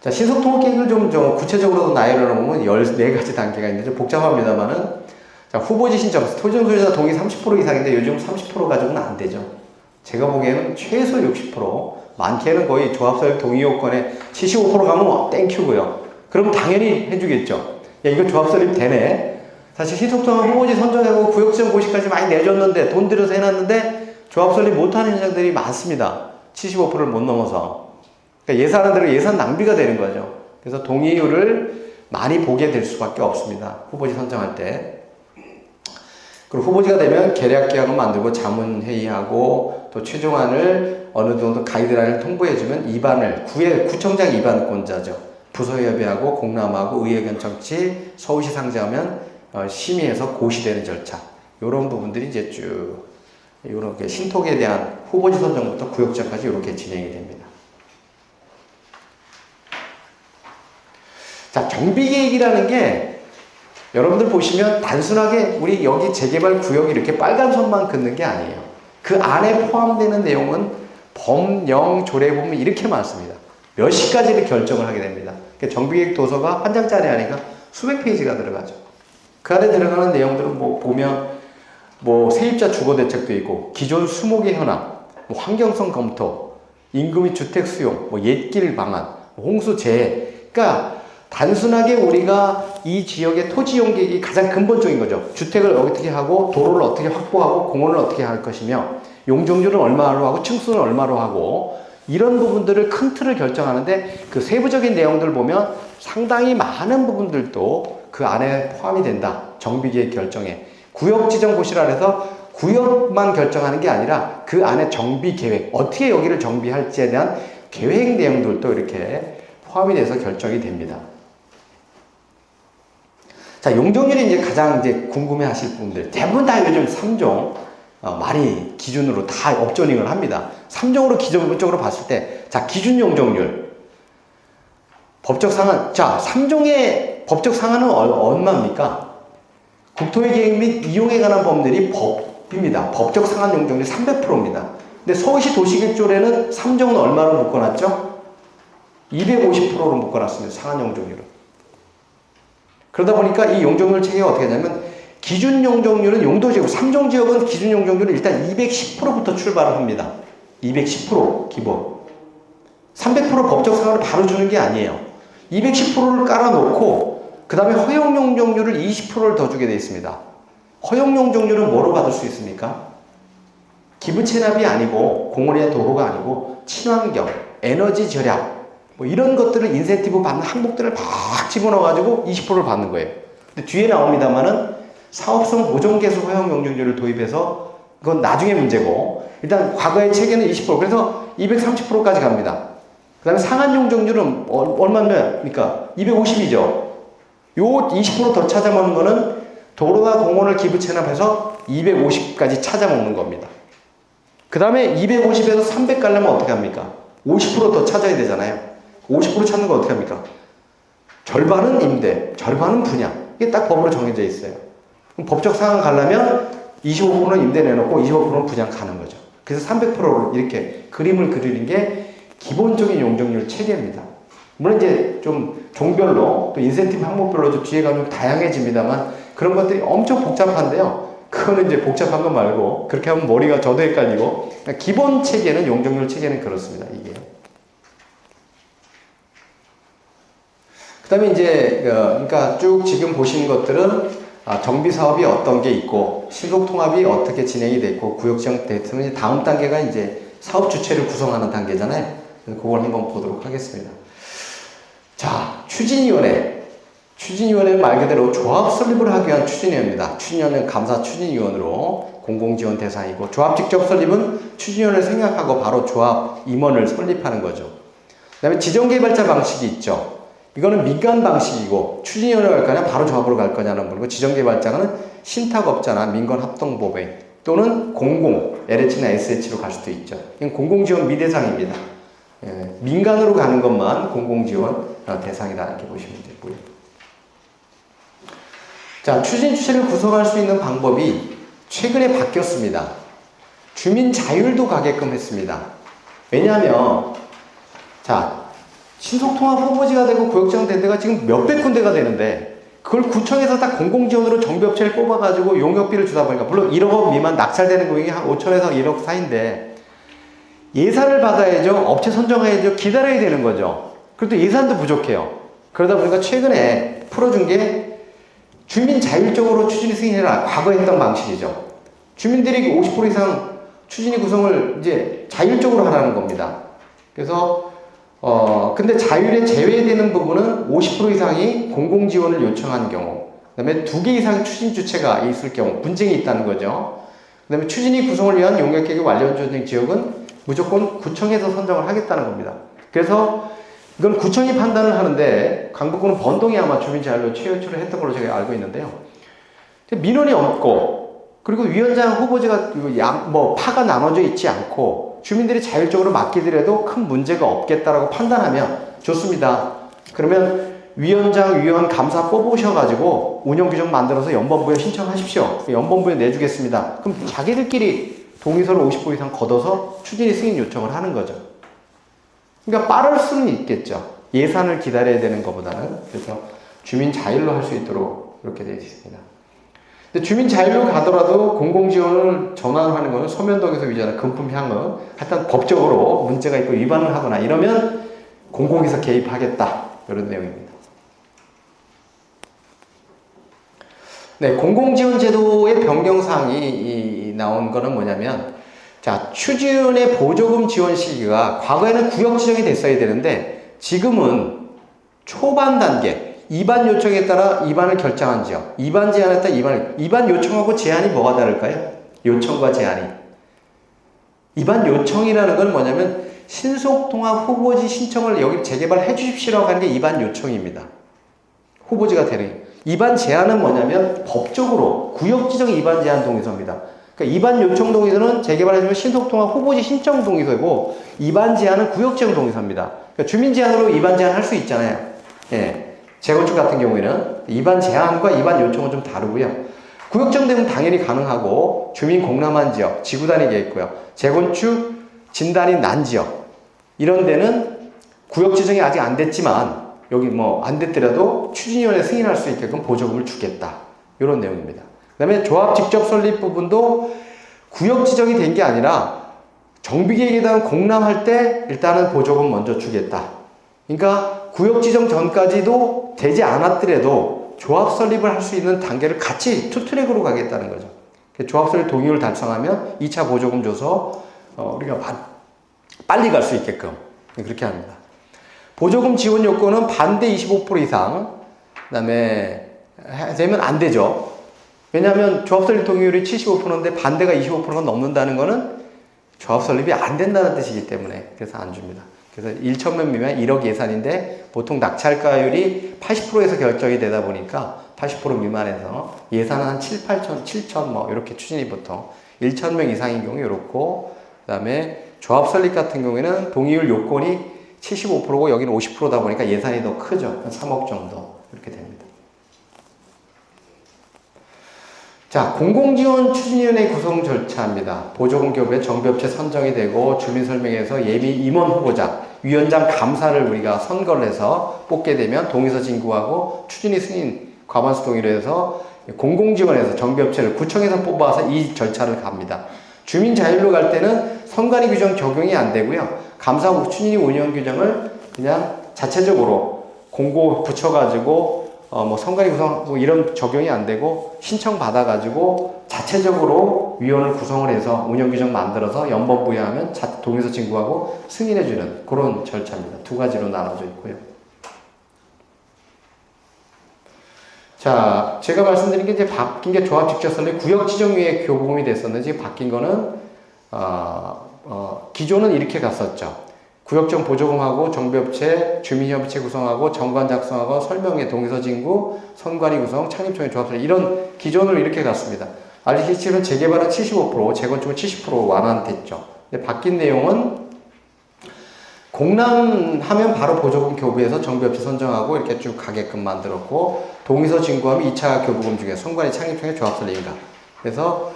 자, 신속통합계획을 좀 구체적으로 나열을 해보면 14가지 단계가 있는데 좀 복잡합니다만은, 자, 후보지 신청, 토지소유자 동의 30% 이상인데 요즘 30% 가지고는 안 되죠. 제가 보기에는 최소 60%, 많게는 거의 조합설립 동의 요건에 75% 가면 땡큐고요. 그럼 당연히 해주겠죠. 야, 이거 조합설립 되네. 사실 신속통합 후보지 선정하고 구역지정 고시까지 많이 내줬는데, 돈 들여서 해놨는데 조합 설립 못하는 현장들이 많습니다. 75%를 못 넘어서. 그러니까 예산하는 대로 예산 낭비가 되는 거죠. 그래서 동의율을 많이 보게 될 수밖에 없습니다. 후보지 선정할 때. 그리고 후보지가 되면 계략계약을 만들고 자문회의하고, 또 최종안을 어느 정도 가이드라인을 통보해주면 입안을, 구청장 입안권자죠. 부서협의하고 공람하고 의회견 청취, 서울시 상정하면 심의해서 고시되는 절차. 이런 부분들이 이제 쭉 이렇게 신통에 대한 후보지 선정부터 구역지정까지 이렇게 진행이 됩니다. 자, 정비계획이라는 게 여러분들 보시면 단순하게 우리 여기 재개발 구역이 이렇게 빨간 선만 긋는 게 아니에요. 그 안에 포함되는 내용은 범영 조례 보면 이렇게 많습니다. 몇 시까지를 결정을 하게 됩니다. 그러니까 정비계획 도서가 한 장짜리 아니까 수백 페이지가 들어가죠. 그 안에 들어가는 내용들은 보면 세입자 주거 대책도 있고, 기존 수목의 현황, 환경성 검토, 인구 및 주택 수용, 옛길 방안, 홍수 재해. 그러니까 단순하게 우리가 이 지역의 토지 이용 계획이 가장 근본적인 거죠. 주택을 어떻게 하고, 도로를 어떻게 확보하고, 공원을 어떻게 할 것이며, 용적률은 얼마로 하고, 층수는 얼마로 하고, 이런 부분들을 큰 틀을 결정하는데, 그 세부적인 내용들을 보면 상당히 많은 부분들도 그 안에 포함이 된다. 정비계획 결정에. 구역지정고시라 해서 구역만 결정하는 게 아니라 그 안에 정비계획, 어떻게 여기를 정비할지에 대한 계획 내용들도 이렇게 포함이 돼서 결정이 됩니다. 자, 용적률이 이제 가장 이제 궁금해 하실 분들, 대부분 다 요즘 3종, 많이 기준으로 다 업조닝을 합니다. 3종으로 기본적으로 봤을 때, 자, 기준 용적률, 법적 상한, 자, 3종의 법적 상한은 얼마입니까? 국토의 계획 및 이용에 관한 법률이 법입니다. 법적 상한 용적률이 300%입니다. 근데 서울시 도시계획조례는 3종은 얼마로 묶어놨죠? 250%로 묶어놨습니다. 상한 용적률을. 그러다 보니까 이 용적률 체계가 어떻게 되냐면, 기준 용적률은 용도지역, 3종 지역은 기준 용적률을 일단 210%부터 출발을 합니다. 210% 기본. 300% 법적 상한을 바로 주는 게 아니에요. 210%를 깔아놓고 그 다음에 허용 용적률을 20%를 더 주게 되어 있습니다. 허용 용적률은 뭐로 받을 수 있습니까? 기부 체납이 아니고, 공원이나 도로가 아니고, 친환경, 에너지 절약, 이런 것들을 인센티브 받는 항목들을 막 집어넣어가지고 20%를 받는 거예요. 근데 뒤에 나옵니다만은 사업성 보존개수 허용 용적률을 도입해서, 그건 나중에 문제고, 일단 과거의 체계는 20%, 그래서 230%까지 갑니다. 그 다음에 상한 용적률은 얼마입니까? 250이죠. 요 20% 더 찾아먹는 거는 도로나 공원을 기부 체납해서 250까지 찾아먹는 겁니다. 그 다음에 250에서 300 가려면 어떻게 합니까? 50% 더 찾아야 되잖아요. 50% 찾는 거 어떻게 합니까? 절반은 임대, 절반은 분양. 이게 딱 법으로 정해져 있어요. 그럼 법적 상한 가려면 25%는 임대 내놓고 25%는 분양 가는 거죠. 그래서 300%를 이렇게 그림을 그리는 게 기본적인 용적률 체계입니다. 물론 이제 좀 종별로 또 인센티브 항목별로 좀 뒤에 가면 다양해집니다만, 그런 것들이 엄청 복잡한데요. 그거는 이제 복잡한 거 말고, 그렇게 하면 머리가 저도 헷갈리고, 기본 체계는, 용적률 체계는 그렇습니다. 이게. 그 다음에 이제 그러니까 쭉 지금 보시는 것들은 정비 사업이 어떤 게 있고 신속 통합이 어떻게 진행이 됐고 구역 지정 됐으면 다음 단계가 이제 사업 주체를 구성하는 단계잖아요. 그래서 그걸 한번 보도록 하겠습니다. 자, 추진위원회는 말 그대로 조합 설립을 하기 위한 추진위원회입니다. 추진위원회는 감사 추진위원으로 공공지원 대상이고 조합 직접 설립은 추진위원회를 생각하고 바로 조합 임원을 설립하는 거죠. 그 다음에 지정개발자 방식이 있죠. 이거는 민간 방식이고 추진위원회로 갈 거냐 바로 조합으로 갈 거냐는 거고 지정개발자는 신탁업자나 민간합동법인 또는 공공, LH나 SH로 갈 수도 있죠. 이건 공공지원 미대상입니다. 민간으로 가는 것만 공공지원 대상이다 이렇게 보시면 되고요. 자, 추진 주체를 구성할 수 있는 방법이 최근에 바뀌었습니다. 주민 자율도 가게끔 했습니다. 왜냐하면 자, 신속통합 후보지가 되고 구역지정 된 데가 지금 몇백 군데가 되는데 그걸 구청에서 딱 공공지원으로 정비업체를 뽑아가지고 용역비를 주다 보니까 물론 1억 원 미만 낙찰되는 금액이 한 5천에서 1억 사이인데 예산을 받아야죠. 업체 선정해야죠. 기다려야 되는 거죠. 그래도 예산도 부족해요. 그러다 보니까 최근에 풀어준 게 주민 자율적으로 추진이 승인해라. 과거에 했던 방식이죠. 주민들이 50% 이상 추진이 구성을 이제 자율적으로 하라는 겁니다. 그래서 근데 자율에 제외되는 부분은 50% 이상이 공공지원을 요청한 경우, 그 다음에 2개 이상 추진 주체가 있을 경우 분쟁이 있다는 거죠. 그 다음에 추진이 구성을 위한 용역계획 완료조정 지역은 무조건 구청에서 선정을 하겠다는 겁니다. 그래서 이건 구청이 판단을 하는데 강북구는 번동이 아마 주민자율로 최초를 했던 걸로 제가 알고 있는데요. 민원이 없고 그리고 위원장 후보지가 파가 나눠져 있지 않고 주민들이 자율적으로 맡기더라도 큰 문제가 없겠다라고 판단하면 좋습니다. 그러면 위원장, 위원, 감사 뽑으셔가지고 운영규정 만들어서 연번부에 신청하십시오. 연번부에 내주겠습니다. 그럼 자기들끼리 동의서를 50% 이상 걷어서 추진이 승인 요청을 하는 거죠. 그러니까 빠를 수는 있겠죠. 예산을 기다려야 되는 것보다는. 그래서 주민 자율로 할 수 있도록 이렇게 되어 있습니다. 근데 주민 자율로 가더라도 공공지원을 전환하는 것은 소면동에서 위조하는 금품향은 하여튼 법적으로 문제가 있고 위반을 하거나 이러면 공공에서 개입하겠다. 이런 내용입니다. 네, 공공지원 제도의 변경사항이 나온 거는 뭐냐면 자, 추진의 보조금 지원 시기가 과거에는 구역 지정이 됐어야 되는데 지금은 초반 단계 이반 요청에 따라 이반을 결정한 지역, 이반 제한에 따라 이반 요청하고 제한이 뭐가 다를까요? 요청과 제한이. 이반 요청이라는 건 뭐냐면 신속통합 후보지 신청을 여기 재개발해 주십시오라고 하는 게 이반 요청입니다. 후보지가 되는. 이반 제한은 뭐냐면 법적으로 구역지정 이반 제한 동의서입니다. 그러니까 이반 요청 동의서는 재개발해주면 신속통합 후보지 신청 동의서고 이반 제한은 구역지정 동의서입니다. 그러니까 주민 제한으로 이반 제한 할 수 있잖아요. 예. 재건축 같은 경우에는 이반 제한과 이반 요청은 좀 다르고요. 구역지정 되면 당연히 가능하고 주민 공람한 지역, 지구단위 계획구역, 재건축 진단이 난 지역 이런 데는 구역 지정이 아직 안 됐지만 여기 안 됐더라도 추진위원회 승인할 수 있게끔 보조금을 주겠다. 이런 내용입니다. 그 다음에 조합 직접 설립 부분도 구역 지정이 된 게 아니라 정비계획에 대한 공람할 때 일단은 보조금 먼저 주겠다. 그러니까 구역 지정 전까지도 되지 않았더라도 조합 설립을 할 수 있는 단계를 같이 투트랙으로 가겠다는 거죠. 조합 설립 동의를 달성하면 2차 보조금 줘서 우리가 빨리 갈 수 있게끔 그렇게 합니다. 보조금 지원 요건은 반대 25% 이상 그 다음에 되면 안 되죠. 왜냐하면 조합 설립 동의율이 75%인데 반대가 25%가 넘는다는 거는 조합 설립이 안 된다는 뜻이기 때문에 그래서 안 줍니다. 그래서 1,000명 미만 1억 예산인데 보통 낙찰가율이 80%에서 결정이 되다 보니까 80% 미만에서 예산은 한 7천 이렇게 추진이 보통 1,000명 이상인 경우 이렇고 그 다음에 조합 설립 같은 경우에는 동의율 요건이 75%고 여기는 50%다 보니까 예산이 더 크죠. 한 3억 정도 이렇게 됩니다. 자, 공공지원 추진위원회 구성 절차입니다. 보조금 교부에 정비업체 선정이 되고 주민설명회에서 예비 임원 후보자, 위원장 감사를 우리가 선거를 해서 뽑게 되면 동의서 진구하고 추진위 승인 과반수 동의로 해서 공공지원에서 정비업체를 구청에서 뽑아서 이 절차를 갑니다. 주민 자율로 갈 때는 선관위 규정 적용이 안 되고요. 감사 후 추진위 운영 규정을 그냥 자체적으로 공고 붙여가지고 뭐 선관위 구성 뭐 이런 적용이 안 되고 신청 받아가지고 자체적으로 위원을 구성을 해서 운영 규정 만들어서 연번 부여하면 동의서 진구하고 승인해주는 그런 절차입니다. 두 가지로 나눠져 있고요. 자, 제가 말씀드린 게 이제 바뀐 게 조합 직접 설립 구역 지정위에 교부금이 됐었는지 바뀐 거는 기존은 이렇게 갔었죠. 구역정 보조금하고 정비업체, 주민협의체 구성하고 정관 작성하고 설명회 동의서 진구, 선관위 구성, 창립총회 조합 설립 이런 기존으로 이렇게 갔습니다. 아시겠지만 재개발은 75%, 재건축은 70% 완화됐죠. 근데 바뀐 내용은 공람하면 바로 보조금 교부해서 정비업체 선정하고 이렇게 쭉 가게끔 만들었고 동의서 진구하면 2차 교부금 중에 선관위 창립총회 조합 설립인가. 그래서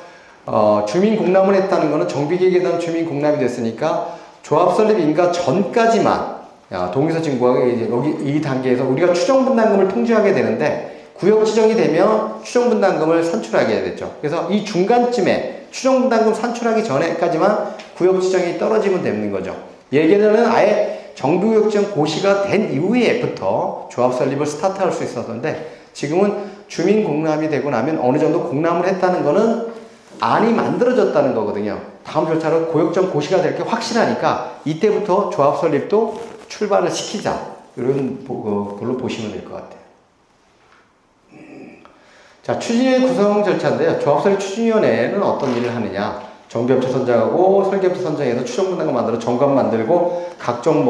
주민 공람을 했다는 거는 정비계획에 대한 주민 공람이 됐으니까 조합 설립 인가 전까지만 동의서 진구하고 이제 여기 이 단계에서 우리가 추정분담금을 통지하게 되는데 구역 지정이 되면 추정분담금을 산출하게 되죠. 그래서 이 중간쯤에 추정분담금 산출하기 전에까지만 구역 지정이 떨어지면 되는 거죠. 예전에는 아예 정비구역 지정 고시가 된 이후에부터 조합 설립을 스타트할 수 있었는데 지금은 주민 공람이 되고 나면 어느 정도 공람을 했다는 거는 안이 만들어졌다는 거거든요. 다음 절차로 구역정 고시가 될 게 확실하니까 이때부터 조합 설립도 출발을 시키자. 이런 걸로 보시면 될 것 같아요. 자, 추진위원 구성 절차인데요. 조합 설립 추진위원회는 어떤 일을 하느냐. 정비업체 선정하고 설계업체 선정해서 추정분담금 만들어 정관 만들고 각종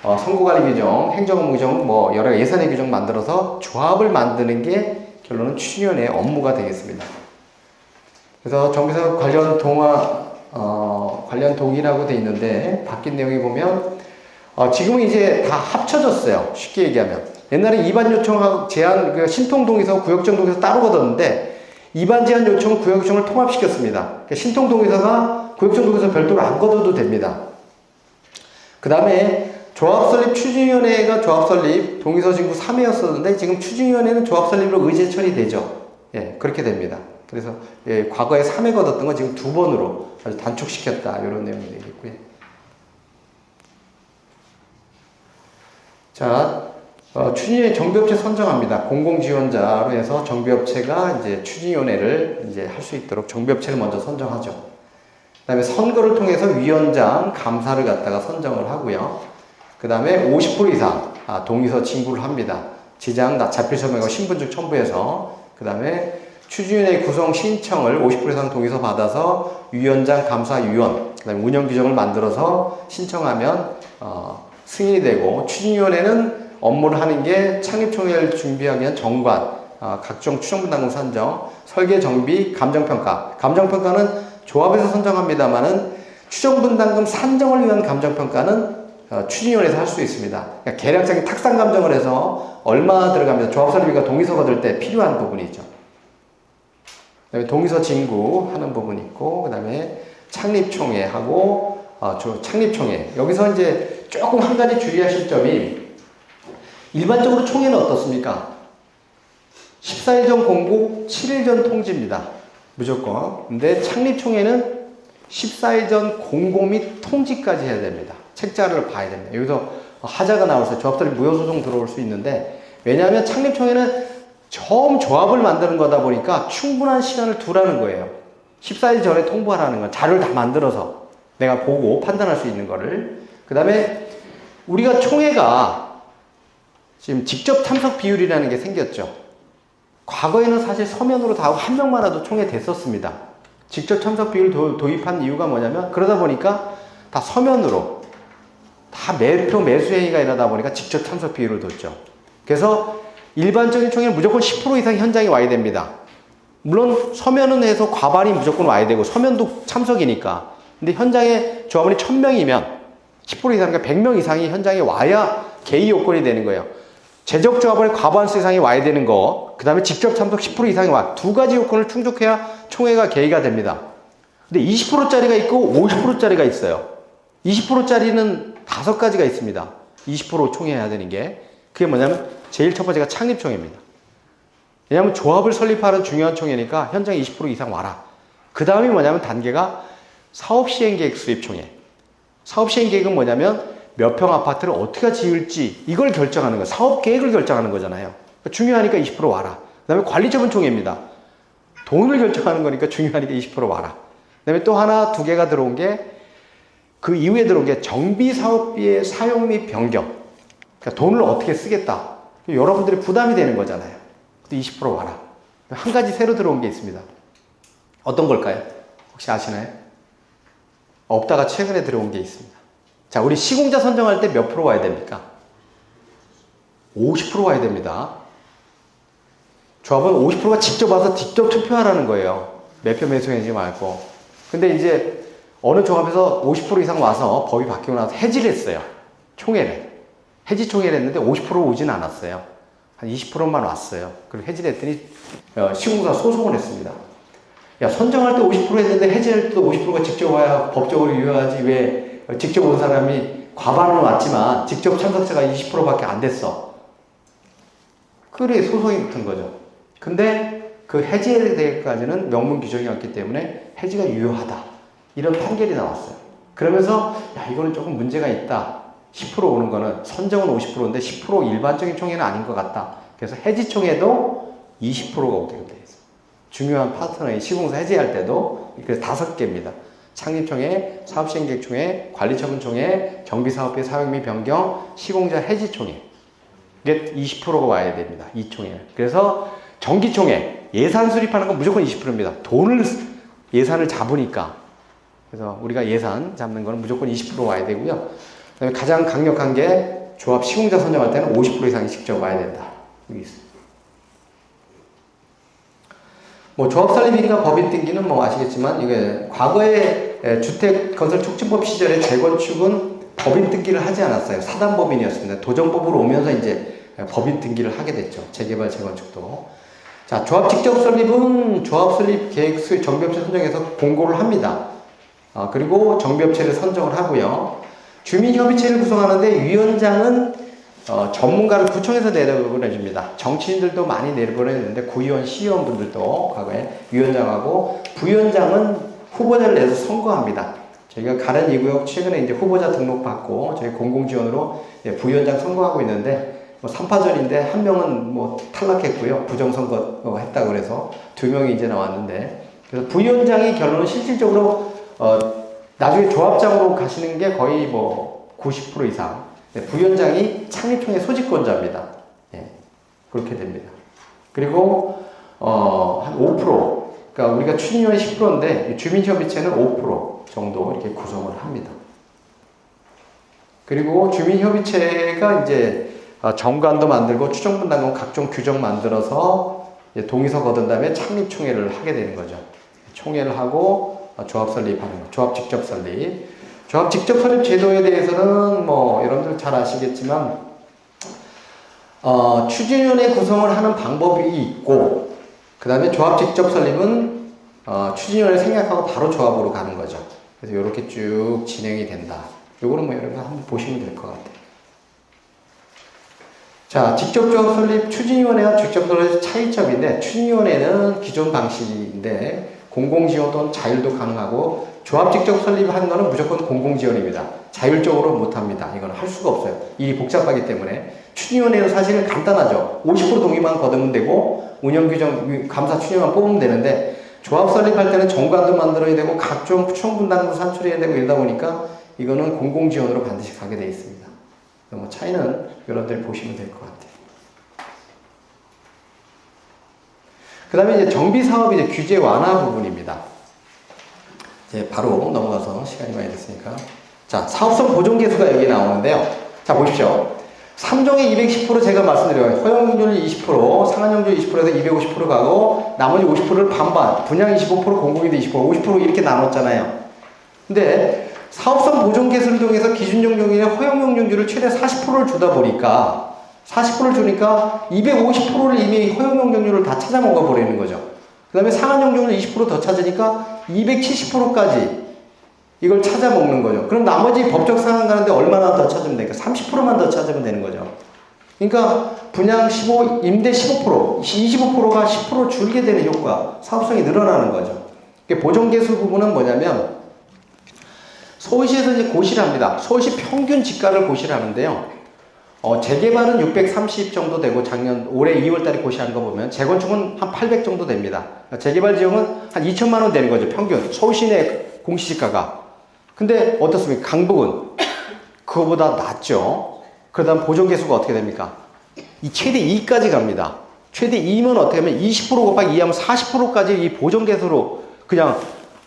선고관리 규정, 행정업무 규정, 여러 예산의 규정 만들어서 조합을 만드는 게 결론은 추진위원회의 업무가 되겠습니다. 그래서 정비사 관련 관련 동의라고 돼 있는데 바뀐 내용이 보면 지금은 이제 다 합쳐졌어요. 쉽게 얘기하면 옛날에 이반 요청하고 제한 신통 동의서, 구역정 동의서 따로 걷었는데 이반 제한 요청, 구역 요청을 통합시켰습니다. 그러니까 신통 동의서가 구역정 동의서 별도로 안 걷어도 됩니다. 그 다음에 조합 설립 추진위원회가 조합 설립 동의서 진구 3회였었는데 지금 추진위원회는 조합 설립으로 의제 처리되죠. 예, 그렇게 됩니다. 그래서 과거에 3회 걷었던 거 지금 2번으로 아주 단축시켰다. 이런 내용이 되겠고요. 자, 추진위원회 정비업체 선정합니다. 공공지원자로 해서 정비업체가 이제 추진위원회를 이제 할 수 있도록 정비업체를 먼저 선정하죠. 그 다음에 선거를 통해서 위원장, 감사를 갖다가 선정을 하고요. 그 다음에 50% 이상 동의서 진구를 합니다. 지장, 자필서명하고 신분증 첨부해서 그 다음에 추진위원회 구성 신청을 50% 이상 동의서 받아서 위원장, 감사위원, 그 다음에 운영규정을 만들어서 신청하면 승인이 되고 추진위원회는 업무를 하는 게 창립총회를 준비하기 위한 정관, 각종 추정분담금 산정, 설계 정비, 감정평가. 감정평가는 조합에서 선정합니다만은 추정분담금 산정을 위한 감정평가는 추진위원회에서 할 수 있습니다. 그러니까 계략적인 탁상 감정을 해서 얼마 들어갑니다. 조합 설립이가 동의서 거둘 때 필요한 부분이죠. 그 다음에 동의서 진구하는 부분이 있고, 그 다음에 창립총회하고, 창립총회. 여기서 이제 조금 한 가지 주의하실 점이, 일반적으로 총회는 어떻습니까? 14일 전 공고, 7일 전 통지입니다. 무조건. 근데 창립총회는 14일 전 공고 및 통지까지 해야 됩니다. 책자를 봐야 됩니다. 여기서 하자가 나와서 조합설립 무효소송 들어올 수 있는데, 왜냐하면 창립총회는 처음 조합을 만드는 거다 보니까 충분한 시간을 두라는 거예요. 14일 전에 통보하라는 건 자료를 다 만들어서 내가 보고 판단할 수 있는 거를. 그 다음에 우리가 총회가 지금 직접 참석 비율이라는 게 생겼죠. 과거에는 사실 서면으로 다 하고 한 명만 와도 총회 됐었습니다. 직접 참석 비율 도입한 이유가 뭐냐면 그러다 보니까 다 서면으로 다 매표 매수회의가 일어나다 보니까 직접 참석 비율을 뒀죠. 그래서 일반적인 총회는 무조건 10% 이상 현장에 와야 됩니다. 물론 서면은 해서 과반이 무조건 와야 되고 서면도 참석이니까. 근데 현장에 조합원이 1000명이면 10% 이상, 그러니까 100명 이상이 현장에 와야 개의 요건이 되는 거예요. 재적 조합원의 과반수 이상이 와야 되는 거, 그 다음에 직접 참석 10% 이상이 와. 두 가지 요건을 충족해야 총회가 개의가 됩니다. 근데 20%짜리가 있고 50%짜리가 있어요. 20%짜리는 5가지가 있습니다. 20% 총회해야 되는 게. 그게 뭐냐면 제일 첫 번째가 창립총회입니다. 왜냐하면 조합을 설립하는 중요한 총회니까 현장에 20% 이상 와라. 그 다음이 뭐냐면 단계가 사업시행계획 수립총회. 사업시행계획은 뭐냐면 몇 평 아파트를 어떻게 지을지 이걸 결정하는 거예요. 사업계획을 결정하는 거잖아요. 중요하니까 20% 와라. 그 다음에 관리처분총회입니다. 돈을 결정하는 거니까 중요하니까 20% 와라. 그 다음에 또 하나, 두 개가 들어온 게, 그 이후에 들어온 게 정비사업비의 사용 및 변경. 그러니까 돈을 어떻게 쓰겠다. 여러분들이 부담이 되는 거잖아요. 20% 와라. 한 가지 새로 들어온 게 있습니다. 어떤 걸까요? 혹시 아시나요? 없다가 최근에 들어온 게 있습니다. 자, 우리 시공자 선정할 때 몇 프로 와야 됩니까? 50% 와야 됩니다. 조합은 50%가 직접 와서 직접 투표하라는 거예요. 매표 매수하지 말고. 근데 이제 어느 조합에서 50% 이상 와서 법이 바뀌고 나서 해지를 했어요. 총회를. 해지 총회를 했는데 50% 오진 않았어요. 한 20%만 왔어요. 그리고 해지를 했더니 시공사 소송을 했습니다. 야, 선정할 때 50% 했는데 해지할 때도 50%가 직접 와야 법적으로 유효하지. 왜 직접 온 사람이 과반은 왔지만 직접 참석자가 20%밖에 안 됐어. 그래 소송이 붙은 거죠. 근데 그 해지에 대해서까지는 명문 규정이 없기 때문에 해지가 유효하다. 이런 판결이 나왔어요. 그러면서 야, 이거는 조금 문제가 있다. 10% 오는 거는 선정은 50%인데 10% 일반적인 총회는 아닌 것 같다. 그래서 해지 총회도 20%가 오게끔 되어 있어요. 중요한 파트너인 시공사 해지할 때도 그래서 5개입니다. 창립총회, 사업시행계획총회, 관리처분총회, 정비사업비 사용 및 변경, 시공자 해지총회. 이게 20%가 와야 됩니다. 이 총회. 그래서 정기총회, 예산 수립하는 건 무조건 20%입니다. 예산을 잡으니까. 그래서 우리가 예산 잡는 거는 무조건 20% 와야 되고요. 그다음에 가장 강력한 게 조합 시공자 선정할 때는 50% 이상이 직접 와야 된다. 여기 있어요. 뭐 조합 설립인가 법인 등기는 뭐 아시겠지만 이게 과거에 주택건설촉진법 시절에 재건축은 법인 등기를 하지 않았어요. 사단법인이었습니다. 도정법으로 오면서 이제 법인 등기를 하게 됐죠. 재개발, 재건축도. 자, 조합 직접 설립은 조합 설립 계획 수 정비업체 선정해서 공고를 합니다. 그리고 정비업체를 선정을 하고요. 주민협의체를 구성하는데 위원장은 전문가를 구청에서 내려보내줍니다. 정치인들도 많이 내려보내는데 구의원, 시의원분들도 과거에 위원장하고 부위원장은 후보자를 내서 선거합니다. 저희가 가는 2구역 최근에 이제 후보자 등록받고 저희 공공지원으로 부위원장 선거하고 있는데 뭐 3파전인데 한 명은 뭐 탈락했고요. 부정선거 했다고 그래서 2명이 이제 나왔는데 그래서 부위원장이 결론은 실질적으로 나중에 조합장으로 가시는 게 거의 뭐 90% 이상. 부위원장이 창립총회 소집권자입니다. 예, 그렇게 됩니다. 그리고 한 5%, 그러니까 우리가 추진위원회 10%인데 주민협의체는 5% 정도 이렇게 구성을 합니다. 그리고 주민협의체가 이제 정관도 만들고 추정분담금 각종 규정 만들어서 동의서 거둔 다음에 창립총회를 하게 되는 거죠. 총회를 하고 조합 설립하는 거, 조합 직접 설립. 조합 직접 설립 제도에 대해서는 뭐 여러분들 잘 아시겠지만 추진위원회 구성을 하는 방법이 있고 그 다음에 조합 직접 설립은 추진위원회 생략하고 바로 조합으로 가는 거죠. 그래서 이렇게 쭉 진행이 된다. 요거는 뭐 여러분 한번 보시면 될 것 같아요. 자, 직접 조합 설립 추진위원회와 직접 설립 차이점인데 추진위원회는 기존 방식인데 공공지원 또는 자율도 가능하고 조합 직접 설립하는 거는 무조건 공공지원입니다. 자율적으로 못합니다. 이건 할 수가 없어요. 일이 복잡하기 때문에. 추진위원회는 사실 간단하죠. 50% 동의만 거두면 되고 운영규정 감사 추진만 뽑으면 되는데 조합 설립할 때는 정관도 만들어야 되고 각종 총분담도 산출해야 되고 이러다 보니까 이거는 공공지원으로 반드시 가게 되어 있습니다. 뭐 차이는 여러분들이 보시면 될 것 같아요. 그 다음에 이제 정비사업 이제 규제 완화 부분입니다. 이제 바로 넘어가서 시간이 많이 됐으니까. 자, 사업성 보존 개수가 여기 나오는데요. 자, 보십시오. 3종의 210% 제가 말씀드려요. 허용률 20%, 상한용률 20%에서 250% 가고, 나머지 50%를 반반, 분양 25%, 공공기도 20%, 50% 이렇게 나눴잖아요. 근데 사업성 보존 개수를 통해서 기준용적률의 허용용적률을 최대 40%를 주다 보니까 40%를 주니까 250%를 이미 허용용적률을 다 찾아먹어 버리는 거죠. 그 다음에 상한용적률 20% 더 찾으니까 270%까지 이걸 찾아먹는 거죠. 그럼 나머지 법적 상한 가는데 얼마나 더 찾으면 되니까 30%만 더 찾으면 되는 거죠. 그러니까 분양 15, 임대 15%, 25%가 10% 줄게 되는 효과, 사업성이 늘어나는 거죠. 보존개수 부분은 뭐냐면 서울시에서 이제 고시를 합니다. 서울시 평균 지가를 고시를 하는데요. 재개발은 630 정도 되고 올해 2월달에 고시한 거 보면 재건축은 한 800 정도 됩니다. 재개발 지역은 한 2천만 원 되는 거죠. 평균 서울 시내 공시지가가. 근데 어떻습니까? 강북은 그거보다 낮죠. 그러다 보존 개수가 어떻게 됩니까? 이 최대 2까지 갑니다. 최대 2면 어떻게 하면 20% 곱하기 2하면 40%까지 이 보존 개수로 그냥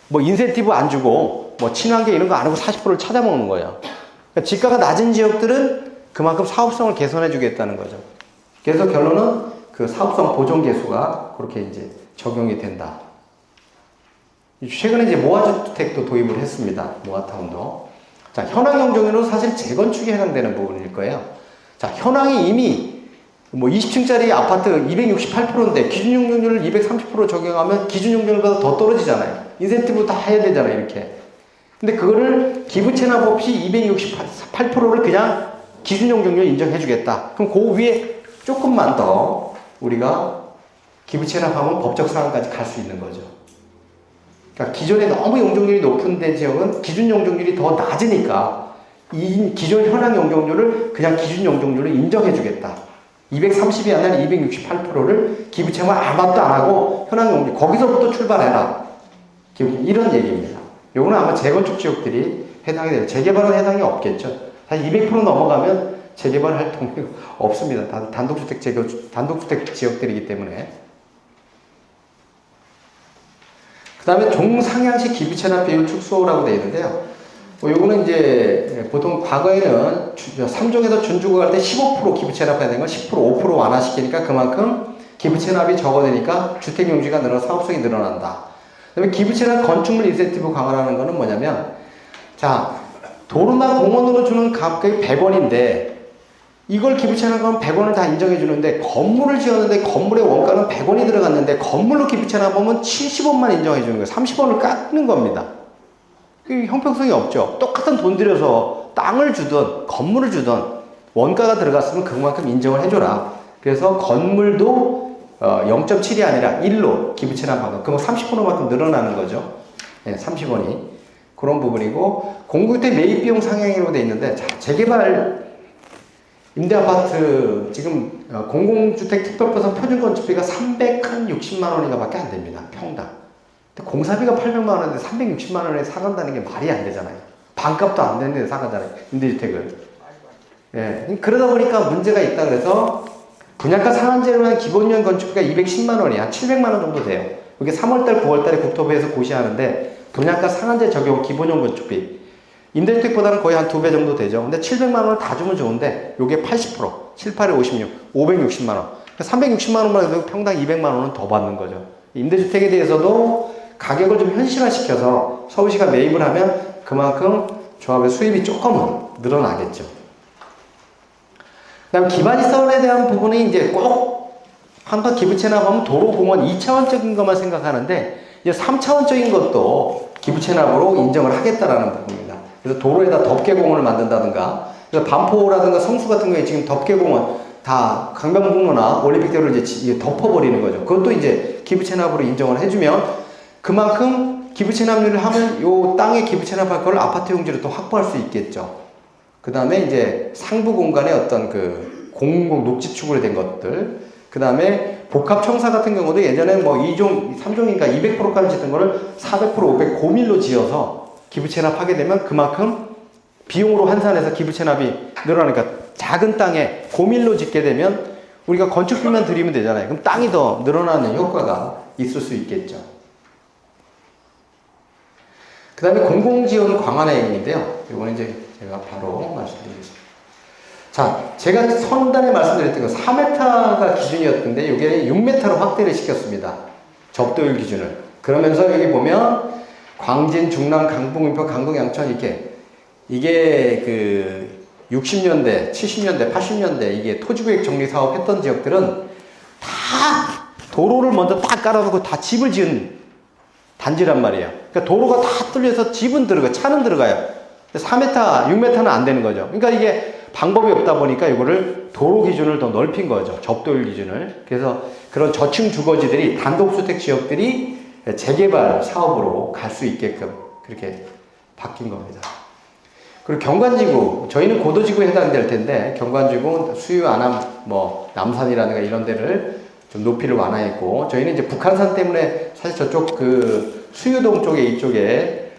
뭐 인센티브 안 주고 뭐 친환경 이런 거 안 하고 40%를 찾아먹는 거예요. 그러니까 지가가 낮은 지역들은 그만큼 사업성을 개선해 주겠다는 거죠. 그래서 결론은 그 사업성 보존 개수가 그렇게 이제 적용이 된다. 최근에 이제 모아주택도 도입을 했습니다. 모아타운도. 자, 현황 용적률은 사실 재건축에 해당되는 부분일 거예요. 자, 현황이 이미 뭐 20층짜리 아파트 268%인데 기준 용적률을 230% 적용하면 기준 용적률보다 더 떨어지잖아요. 인센티브 다 해야 되잖아요, 이렇게. 근데 그거를 기부 체납 없이 268%를 그냥 기준 용적률 인정해 주겠다. 그럼 그 위에 조금만 더 우리가 기부 체납하면 법적 사항까지 갈 수 있는 거죠. 그러니까 기존에 너무 용적률이 높은 데 지역은 기준 용적률이 더 낮으니까 이 기존 현황 용적률을 그냥 기준 용적률을 인정해 주겠다. 230이 아니라 268%를 기부 체납 아무것도 안 하고 현황 용적률 거기서부터 출발해라. 이런 얘기입니다. 요거는 아마 재건축 지역들이 해당이 돼요. 재개발은 해당이 없겠죠. 사실 200% 넘어가면 재개발할 동네가 없습니다. 단독주택 지역들이기 때문에. 그 다음에 종상향식 기부채납 비율 축소라고 되어 있는데요. 요거는 이제 보통 과거에는 3종에서 준주거 갈 때 15% 기부채납해야 되는 걸 10%, 5% 완화시키니까 그만큼 기부채납이 적어지니까 주택용지가 늘어나 사업성이 늘어난다. 그 다음에 기부채납 건축물 인센티브 강화라는 거는 뭐냐면, 자, 도로나 공원으로 주는 값이 100원인데 이걸 기부채납하면 100원을 다 인정해 주는데 건물을 지었는데 건물의 원가는 100원이 들어갔는데 건물로 기부채납하면 70원만 인정해 주는 거예요. 30원을 깎는 겁니다. 형평성이 없죠. 똑같은 돈 들여서 땅을 주든 건물을 주든 원가가 들어갔으면 그만큼 인정을 해줘라. 그래서 건물도 0.7이 아니라 1로 기부채납하고 그럼 30%만큼 늘어나는 거죠. 네, 30원이. 그런 부분이고 공급주택 매입비용 상향으로 되어 있는데, 자, 재개발 임대아파트 지금 공공주택 특별부서 표준건축비가 360만 원인가 밖에 안 됩니다. 평당. 근데 공사비가 800만 원인데 360만 원에 사간다는 게 말이 안 되잖아요. 반값도 안 되는데 사간다는 임대주택을. 예, 그러다 보니까 문제가 있다 그래서 분양가 상한제로 한 기본형 건축비가 210만 원이 한 700만 원 정도 돼요. 이게 3월달, 9월달에 국토부에서 고시하는데 분양가 상한제 적용 기본형 건축비 임대주택보다는 거의 한 2배 정도 되죠. 근데 700만 원을 다 주면 좋은데 요게 80%, 7, 8에 56, 560만 원. 360만 원만 해도 평당 200만 원은 더 받는 거죠. 임대주택에 대해서도 가격을 좀 현실화시켜서 서울시가 매입을 하면 그만큼 조합의 수입이 조금은 늘어나겠죠. 그 다음 기반시설에 대한 부분은 이제 꼭 한번 기부채납하면 도로공원 2차원적인 것만 생각하는데 이제 3차원적인 것도 기부채납으로 인정을 하겠다라는 부분입니다. 그래서 도로에다 덮개공원을 만든다든가, 그래서 반포라든가 성수 같은 경우에 지금 덮개공원 다 강변북로나 올림픽대로를 이제 덮어버리는 거죠. 그것도 이제 기부채납으로 인정을 해주면 그만큼 기부채납률을 하면 요 땅에 기부채납할 걸 아파트 용지로 또 확보할 수 있겠죠. 그 다음에 이제 상부 공간에 어떤 그 공공 녹지축으로 된 것들, 그 다음에 복합청사 같은 경우도 예전에 뭐 2종, 3종인가 200%까지 짓던 거를 400%, 500, 고밀로 지어서 기부채납하게 되면 그만큼 비용으로 환산해서 기부채납이 늘어나니까 작은 땅에 고밀로 짓게 되면 우리가 건축비만 들이면 되잖아요. 그럼 땅이 더 늘어나는 효과가 있을 수 있겠죠. 그 다음에 공공지원 강화 내용인데요. 이거는 이제 제가 바로 말씀드리겠습니다. 자, 제가 선단에 말씀드렸던 거 4m가 기준이었던데 이게 6m로 확대를 시켰습니다. 접도율 기준을. 그러면서 여기 보면 광진, 중랑, 강북, 인포, 강동, 양천 이게 그 60년대, 70년대, 80년대 이게 토지구역 정리 사업 했던 지역들은 다 도로를 먼저 딱 깔아놓고 다 집을 지은 단지란 말이에요. 그러니까 도로가 다 뚫려서 집은 들어가요. 차는 들어가요. 4m, 6m는 안 되는 거죠. 그러니까 이게 방법이 없다 보니까 이거를 도로 기준을 더 넓힌 거죠. 접도율 기준을. 그래서 그런 저층 주거지들이 단독주택 지역들이 재개발 사업으로 갈 수 있게끔 그렇게 바뀐 겁니다. 그리고 경관지구, 저희는 고도지구에 해당될 텐데, 경관지구는 수유, 안암, 남산이라든가 이런 데를 좀 높이를 완화했고, 저희는 이제 북한산 때문에 사실 저쪽 그 수유동 쪽에 이쪽에,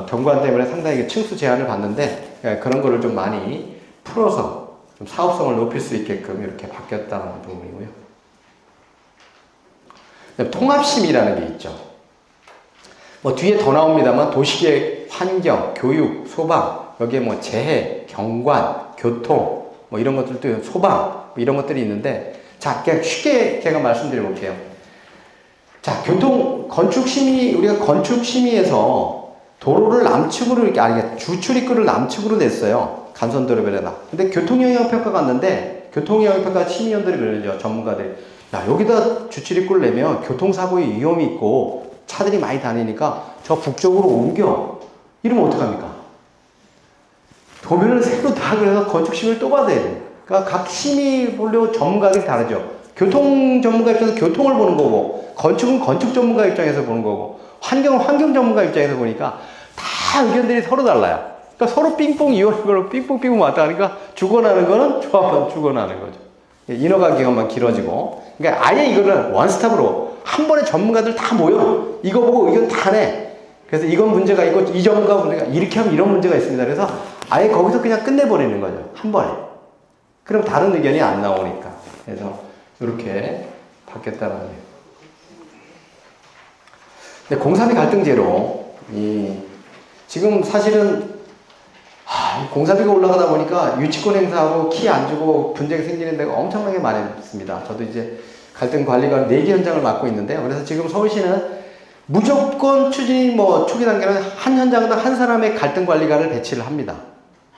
경관 때문에 상당히 층수 제한을 받는데, 그런 거를 좀 많이 풀어서 좀 사업성을 높일 수 있게끔 이렇게 바뀌었다는 부분이고요. 통합심이라는 게 있죠. 뒤에 더 나옵니다만, 도시계획, 환경, 교육, 소방, 여기에 재해, 경관, 교통, 이런 것들도 소방, 이런 것들이 있는데, 자, 그냥 쉽게 제가 말씀드려 볼게요. 자, 건축심의, 우리가 건축심의에서 도로를 남측으로 주출입구를 남측으로 냈어요. 간선도로변에다. 근데 교통영향평가가 왔는데, 교통영향평가 심의위원들이 그러죠. 전문가들이. 야, 여기다 주출입구를 내면 교통사고의 위험이 있고, 차들이 많이 다니니까 저 북쪽으로 옮겨. 이러면 어떡합니까? 도면을 새로 다 그래서 건축심의를 또 받아야 돼요. 그러니까 각 심의 보려고 전문가들이 다르죠. 교통 전문가 입장에서 교통을 보는 거고, 건축은 건축 전문가 입장에서 보는 거고, 환경은 환경 전문가 입장에서 보니까 다 의견들이 서로 달라요. 그러니까 서로 삥뽕 이혼하는 걸로 삥뽕 왔다 하니까 죽어나는 거는 조합은 죽어나는 거죠. 인허가 기간만 길어지고. 그러니까 아예 이거를 원스톱으로 한 번에 전문가들 다 모여. 이거 보고 의견 다 내. 그래서 이건 문제가 있고, 이 전문가 문제가 이렇게 하면 이런 문제가 있습니다. 그래서 아예 거기서 그냥 끝내버리는 거죠. 한 번에. 그럼 다른 의견이 안 나오니까. 그래서 이렇게 바뀌었다는 거예요. 근데 공사비 갈등제로, 지금 사실은, 공사비가 올라가다 보니까 유치권 행사하고 키 안 주고 분쟁이 생기는 데가 엄청나게 많습니다. 저도 이제 갈등 관리관 4개 현장을 맡고 있는데요. 그래서 지금 서울시는 무조건 추진이 초기 단계는 한 현장당 한 사람의 갈등 관리관을 배치를 합니다.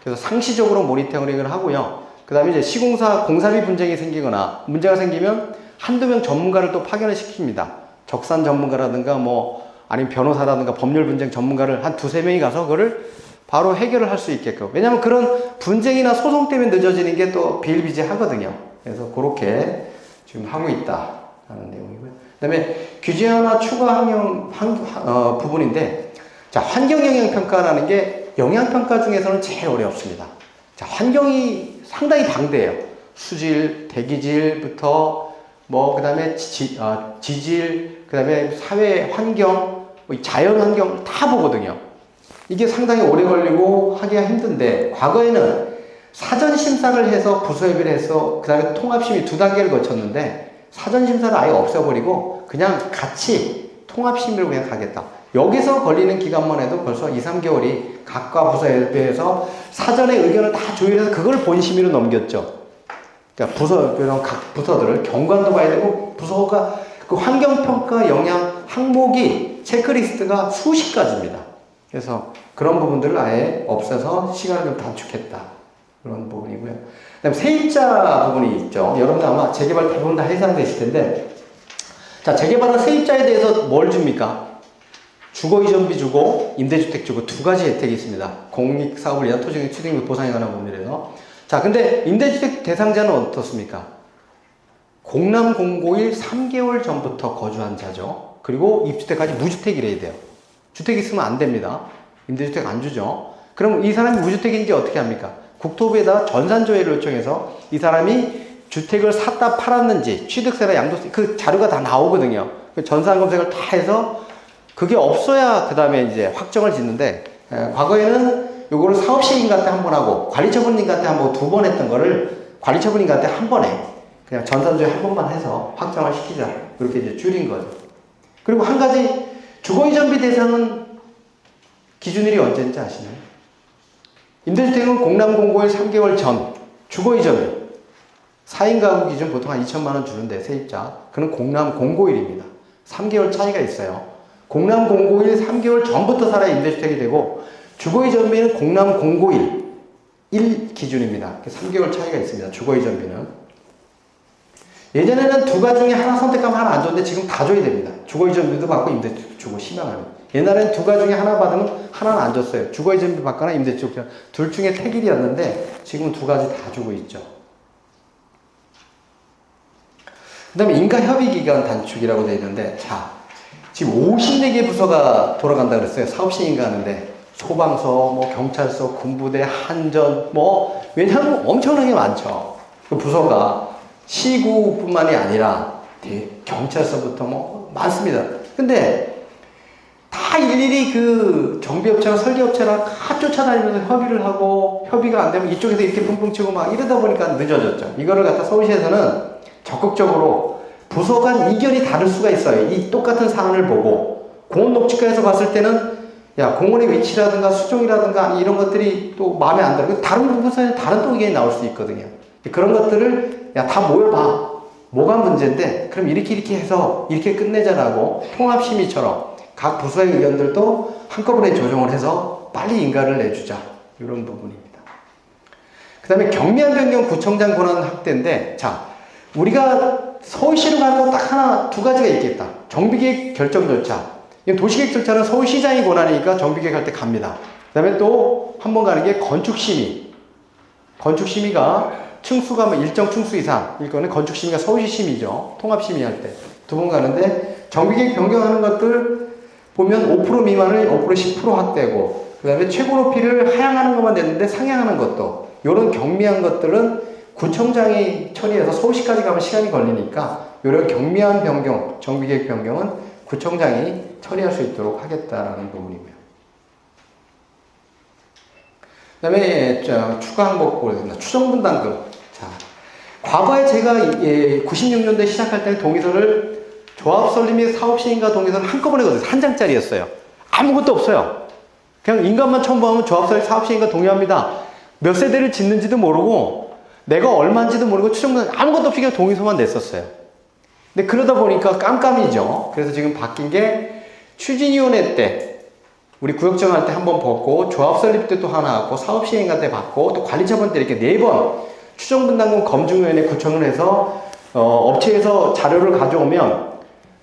그래서 상시적으로 모니터링을 하고요. 그 다음에 이제 시공사 공사비 분쟁이 생기거나 문제가 생기면 한두 명 전문가를 또 파견을 시킵니다. 적산 전문가라든가 아니면 변호사라든가 법률 분쟁 전문가를 한 두세 명이 가서 그거를 바로 해결을 할 수 있게끔. 왜냐하면 그런 분쟁이나 소송 때문에 늦어지는 게 또 비일비재하거든요. 그래서 그렇게 지금 하고 있다라는 내용이고요. 그 다음에 규제화나 추가 부분인데, 자, 환경영향평가라는 게 영향평가 중에서는 제일 어렵습니다. 자, 환경이 상당히 방대해요. 수질, 대기질부터, 그 다음에 지질, 그 다음에 사회 환경, 자연 환경 다 보거든요. 이게 상당히 오래 걸리고 하기가 힘든데, 과거에는 사전 심사를 해서 부서협의를 해서, 그 다음에 통합심의 2단계를 거쳤는데, 사전 심사를 아예 없애버리고, 그냥 같이 통합심의로 그냥 가겠다. 여기서 걸리는 기간만 해도 벌써 2, 3개월이 각과 부서협의회에서 사전에 의견을 다 조율해서 그걸 본심의로 넘겼죠. 그러니까 각 부서들을 경관도 봐야 되고, 부서가 그 환경평가 영향 항목이 체크리스트가 수십 가지입니다. 그래서 그런 부분들을 아예 없애서 시간을 좀 단축했다. 그런 부분이고요. 그 다음에 세입자 부분이 있죠. 여러분들 아마 재개발 대부분 다 해당되실 텐데, 자, 재개발은 세입자에 대해서 뭘 줍니까? 주거이전비 주고, 임대주택 주고 2가지 혜택이 있습니다. 공익사업을 위한 토지의 취득 및 보상에 관한 법률에서. 자, 근데 임대주택 대상자는 어떻습니까? 공람 공고일 3개월 전부터 거주한 자죠. 그리고 입주때까지 무주택이래야 돼요. 주택 있으면 안 됩니다. 임대주택 안 주죠. 그럼 이 사람이 무주택인지 어떻게 합니까? 국토부에다 전산조회를 요청해서 이 사람이 주택을 샀다 팔았는지 취득세나 양도세 그 자료가 다 나오거든요. 그 전산 검색을 다 해서 그게 없어야 그 다음에 이제 확정을 짓는데, 과거에는 요거를 사업시행인가한테 한 번 하고 관리처분인가한테 한 번 2번 했던 거를 관리처분인가한테 한 번에 그냥 전산조회 한 번만 해서 확정을 시키자. 그렇게 이제 줄인 거죠. 그리고 한 가지 주거이전비 대상은 기준일이 언제인지 아시나요? 임대주택은 공람공고일 3개월 전 주거이전비 4인 가구 기준 보통 한 2천만 원 주는데 세입자 그는 공람공고일입니다. 3개월 차이가 있어요. 공람공고일 3개월 전부터 살아야 임대주택이 되고 주거이전비는 공람공고일 1 기준입니다. 3개월 차이가 있습니다. 주거이전비는. 예전에는 2가지 중에 하나 선택하면 하나 안 줬는데 지금 다 줘야 됩니다. 주거이전비도 받고 임대주택 주고 심양하면. 옛날에는 2가지 중에 하나 받으면 하나는 안 줬어요. 주거이전비 받거나 임대주택 둘 중에 택일이었는데 지금은 2가지 다 주고 있죠. 그 다음에 인가협의기간 단축이라고 되어 있는데, 자, 지금 54개 부서가 돌아간다 그랬어요. 사업시행인가 하는데, 소방서, 뭐 경찰서, 군부대, 한전, 뭐 왜냐하면 엄청나게 많죠. 그 부서가 시구뿐만이 아니라 경찰서부터 뭐 많습니다. 근데 다 일일이 그 정비업체랑 설계업체랑 다 쫓아다니면서 협의를 하고 협의가 안 되면 이쪽에서 이렇게 punkpunk 치고 막 이러다 보니까 늦어졌죠. 이거를 갖다 서울시에서는 적극적으로 부서 간 이견이 다를 수가 있어요. 이 똑같은 사안을 보고 공원녹지과에서 봤을 때는 야, 공원의 위치라든가 수종이라든가 이런 것들이 또 마음에 안 들어. 다른 부분에서는 다른 또 의견이 나올 수 있거든요. 그런 것들을 야, 다 모여봐. 뭐가 문제인데 그럼 이렇게 해서 이렇게 끝내자라고 통합심의처럼 각 부서의 의견들도 한꺼번에 조정을 해서 빨리 인가를 내주자. 이런 부분입니다. 그 다음에 경미한 변경 구청장 권한 확대인데 자, 우리가 서울시로 가는 건 딱 하나, 두 가지가 있겠다. 정비계획 결정 절차. 도시계획 절차는 서울시장이 권한이니까 정비계획 할 때 갑니다. 그 다음에 또 한 번 가는 게 건축심의. 건축심의가 층수가 뭐 일정 층수 이상, 이거는 건축심의가 서울시 심의죠. 통합심의 할 때. 두 번 가는데 정비계획 변경하는 것들 보면 5% 미만을 5% 10% 확대고, 그 다음에 최고 높이를 하향하는 것만 됐는데 상향하는 것도, 이런 경미한 것들은 구청장이 처리해서 서울시까지 가면 시간이 걸리니까 이런 경미한 변경, 정비계획 변경은 구청장이 처리할 수 있도록 하겠다는 부분이고요. 그 다음에 추가 항목 보겠습니다. 추정분담금. 자, 과거에 제가 96년도에 시작할 때는 동의서를 조합설립 및 사업시행과 동의서를 한꺼번에 거둬요. 한 장짜리였어요. 아무것도 없어요. 그냥 인감만 첨부하면 조합설립 사업시행과 동의합니다. 몇 세대를 짓는지도 모르고 내가 얼마인지도 모르고 추정분 아무것도 없이 그냥 동의서만 냈었어요. 근데 그러다 보니까 깜깜이죠. 그래서 지금 바뀐 게 추진위원회 때 우리 구역정 할 때 한 번 벗고 조합 설립 때 또 하나 하고 사업 시행할 때 받고 또 관리처분 때 이렇게 4번 추정분담금 검증위원회 구청을 해서 업체에서 자료를 가져오면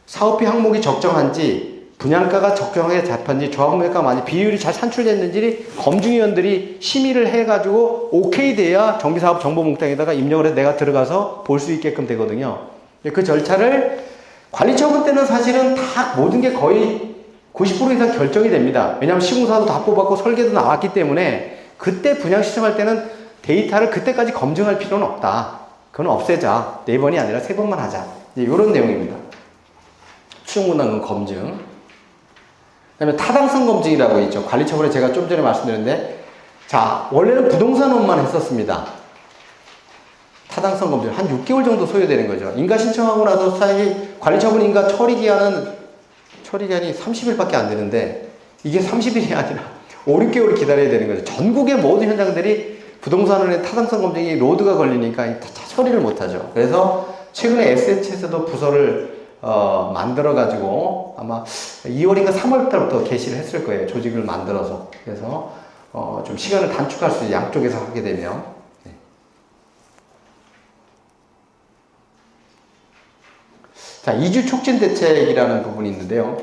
사업비 항목이 적정한지 분양가가 적정하게 잡혔는지 조합무역가 많이 비율이 잘 산출됐는지 검증위원들이 심의를 해가지고 오케이 돼야 정비사업 정보몽땅에다가 입력을 해서 내가 들어가서 볼 수 있게끔 되거든요. 그 절차를 관리처분 때는 사실은 다 모든 게 거의 90% 이상 결정이 됩니다. 왜냐하면 시공사도 다 뽑았고 설계도 나왔기 때문에 그때 분양 신청할 때는 데이터를 그때까지 검증할 필요는 없다. 그건 없애자. 4번이 아니라 3번만 하자. 이런 내용입니다. 추정분담금 검증. 그 다음에 타당성 검증이라고 있죠. 관리처분에 제가 좀 전에 말씀드렸는데, 자, 원래는 부동산원만 했었습니다. 타당성 검증. 한 6개월 정도 소요되는 거죠. 인가 신청하고 나서 사실 관리처분 인가 처리기한이 30일밖에 안 되는데, 이게 30일이 아니라 5, 6개월을 기다려야 되는 거죠. 전국의 모든 현장들이 부동산원의 타당성 검증이 로드가 걸리니까 처리를 못하죠. 그래서 최근에 SH에서도 부서를 만들어가지고 아마 2월인가 3월 달부터 개시를 했을 거예요. 조직을 만들어서. 그래서 좀 시간을 단축할 수 있어요. 양쪽에서 하게 되면. 네. 자, 이주 촉진 대책이라는 부분이 있는데요.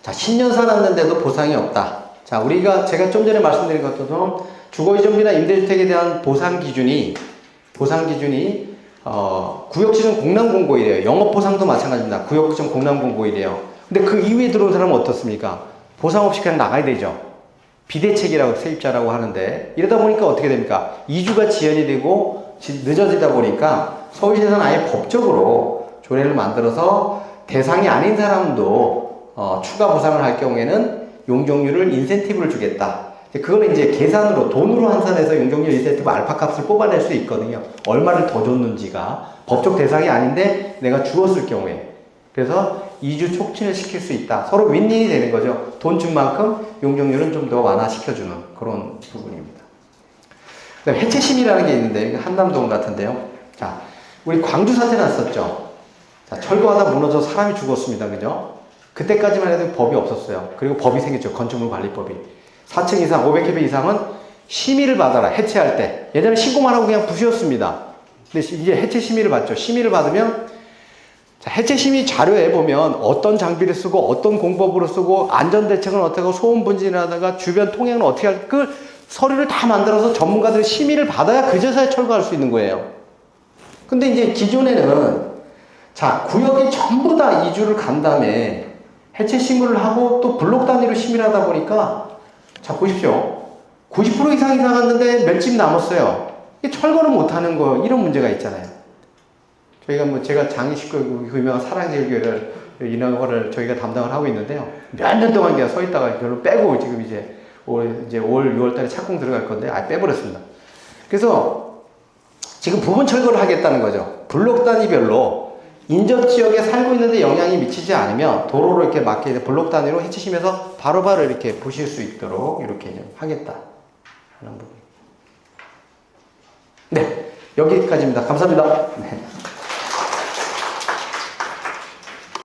자, 10년 살았는데도 보상이 없다. 자, 제가 좀 전에 말씀드린 것처럼 주거이전비나 임대주택에 대한 보상 기준이 구역지정 공람공고이래요. 영업보상도 마찬가지입니다. 구역지정 공람공고이래요. 근데 그 이후에 들어온 사람은 어떻습니까? 보상 없이 그냥 나가야 되죠. 비대책이라고 세입자라고 하는데, 이러다 보니까 어떻게 됩니까? 이주가 지연이 되고 늦어지다 보니까 서울시에서는 아예 법적으로 조례를 만들어서 대상이 아닌 사람도 추가 보상을 할 경우에는 용적률을 인센티브를 주겠다. 그걸 이제 계산으로 돈으로 환산해서 용적률 인센티브 알파 값을 뽑아낼 수 있거든요. 얼마를 더 줬는지가 법적 대상이 아닌데 내가 주었을 경우에. 그래서 이주 촉진을 시킬 수 있다. 서로 윈윈이 되는 거죠. 돈 준 만큼 용적률은 좀 더 완화시켜주는 그런 부분입니다. 그다음에 해체심의라는 게 있는데 한남동 같은데요. 자, 우리 광주 사태 났었죠. 자, 철거하다 무너져 사람이 죽었습니다. 그죠? 그때까지만 해도 법이 없었어요. 그리고 법이 생겼죠. 건축물 관리법이. 4층 이상, 500개배 이상은 심의를 받아라. 해체할 때. 예전에 신고만 하고 그냥 부수었습니다. 근데 이제 해체 심의를 받죠. 심의를 받으면, 자, 해체 심의 자료에 보면 어떤 장비를 쓰고 어떤 공법으로 쓰고 안전대책은 어떻게 하고 소음 분진이라든가 주변 통행은 어떻게 할, 그 서류를 다 만들어서 전문가들의 심의를 받아야 그제서야 철거할 수 있는 거예요. 근데 이제 기존에는, 자, 구역이 전부 다 이주를 간 다음에 해체 심의를 하고 또 블록 단위로 심의를 하다 보니까 자, 보십시오. 90% 이상이 나갔는데 몇 집 남았어요. 철거는 못하는 거, 이런 문제가 있잖아요. 저희가 뭐, 제가 장례식구, 그 유명한 사랑제일교회를, 이런 거를 저희가 담당을 하고 있는데요. 몇 년 동안 그냥 서 있다가 별로 빼고 지금 이제 올 6월 달에 착공 들어갈 건데, 빼버렸습니다. 그래서 지금 부분 철거를 하겠다는 거죠. 블록 단위별로 인접 지역에 살고 있는데 영향이 미치지 않으면 도로로 이렇게 맞게 블록 단위로 해치시면서 바로바로 이렇게 보실 수 있도록 이렇게 좀 하겠다 하는 부분. 네, 여기까지입니다. 감사합니다. 네.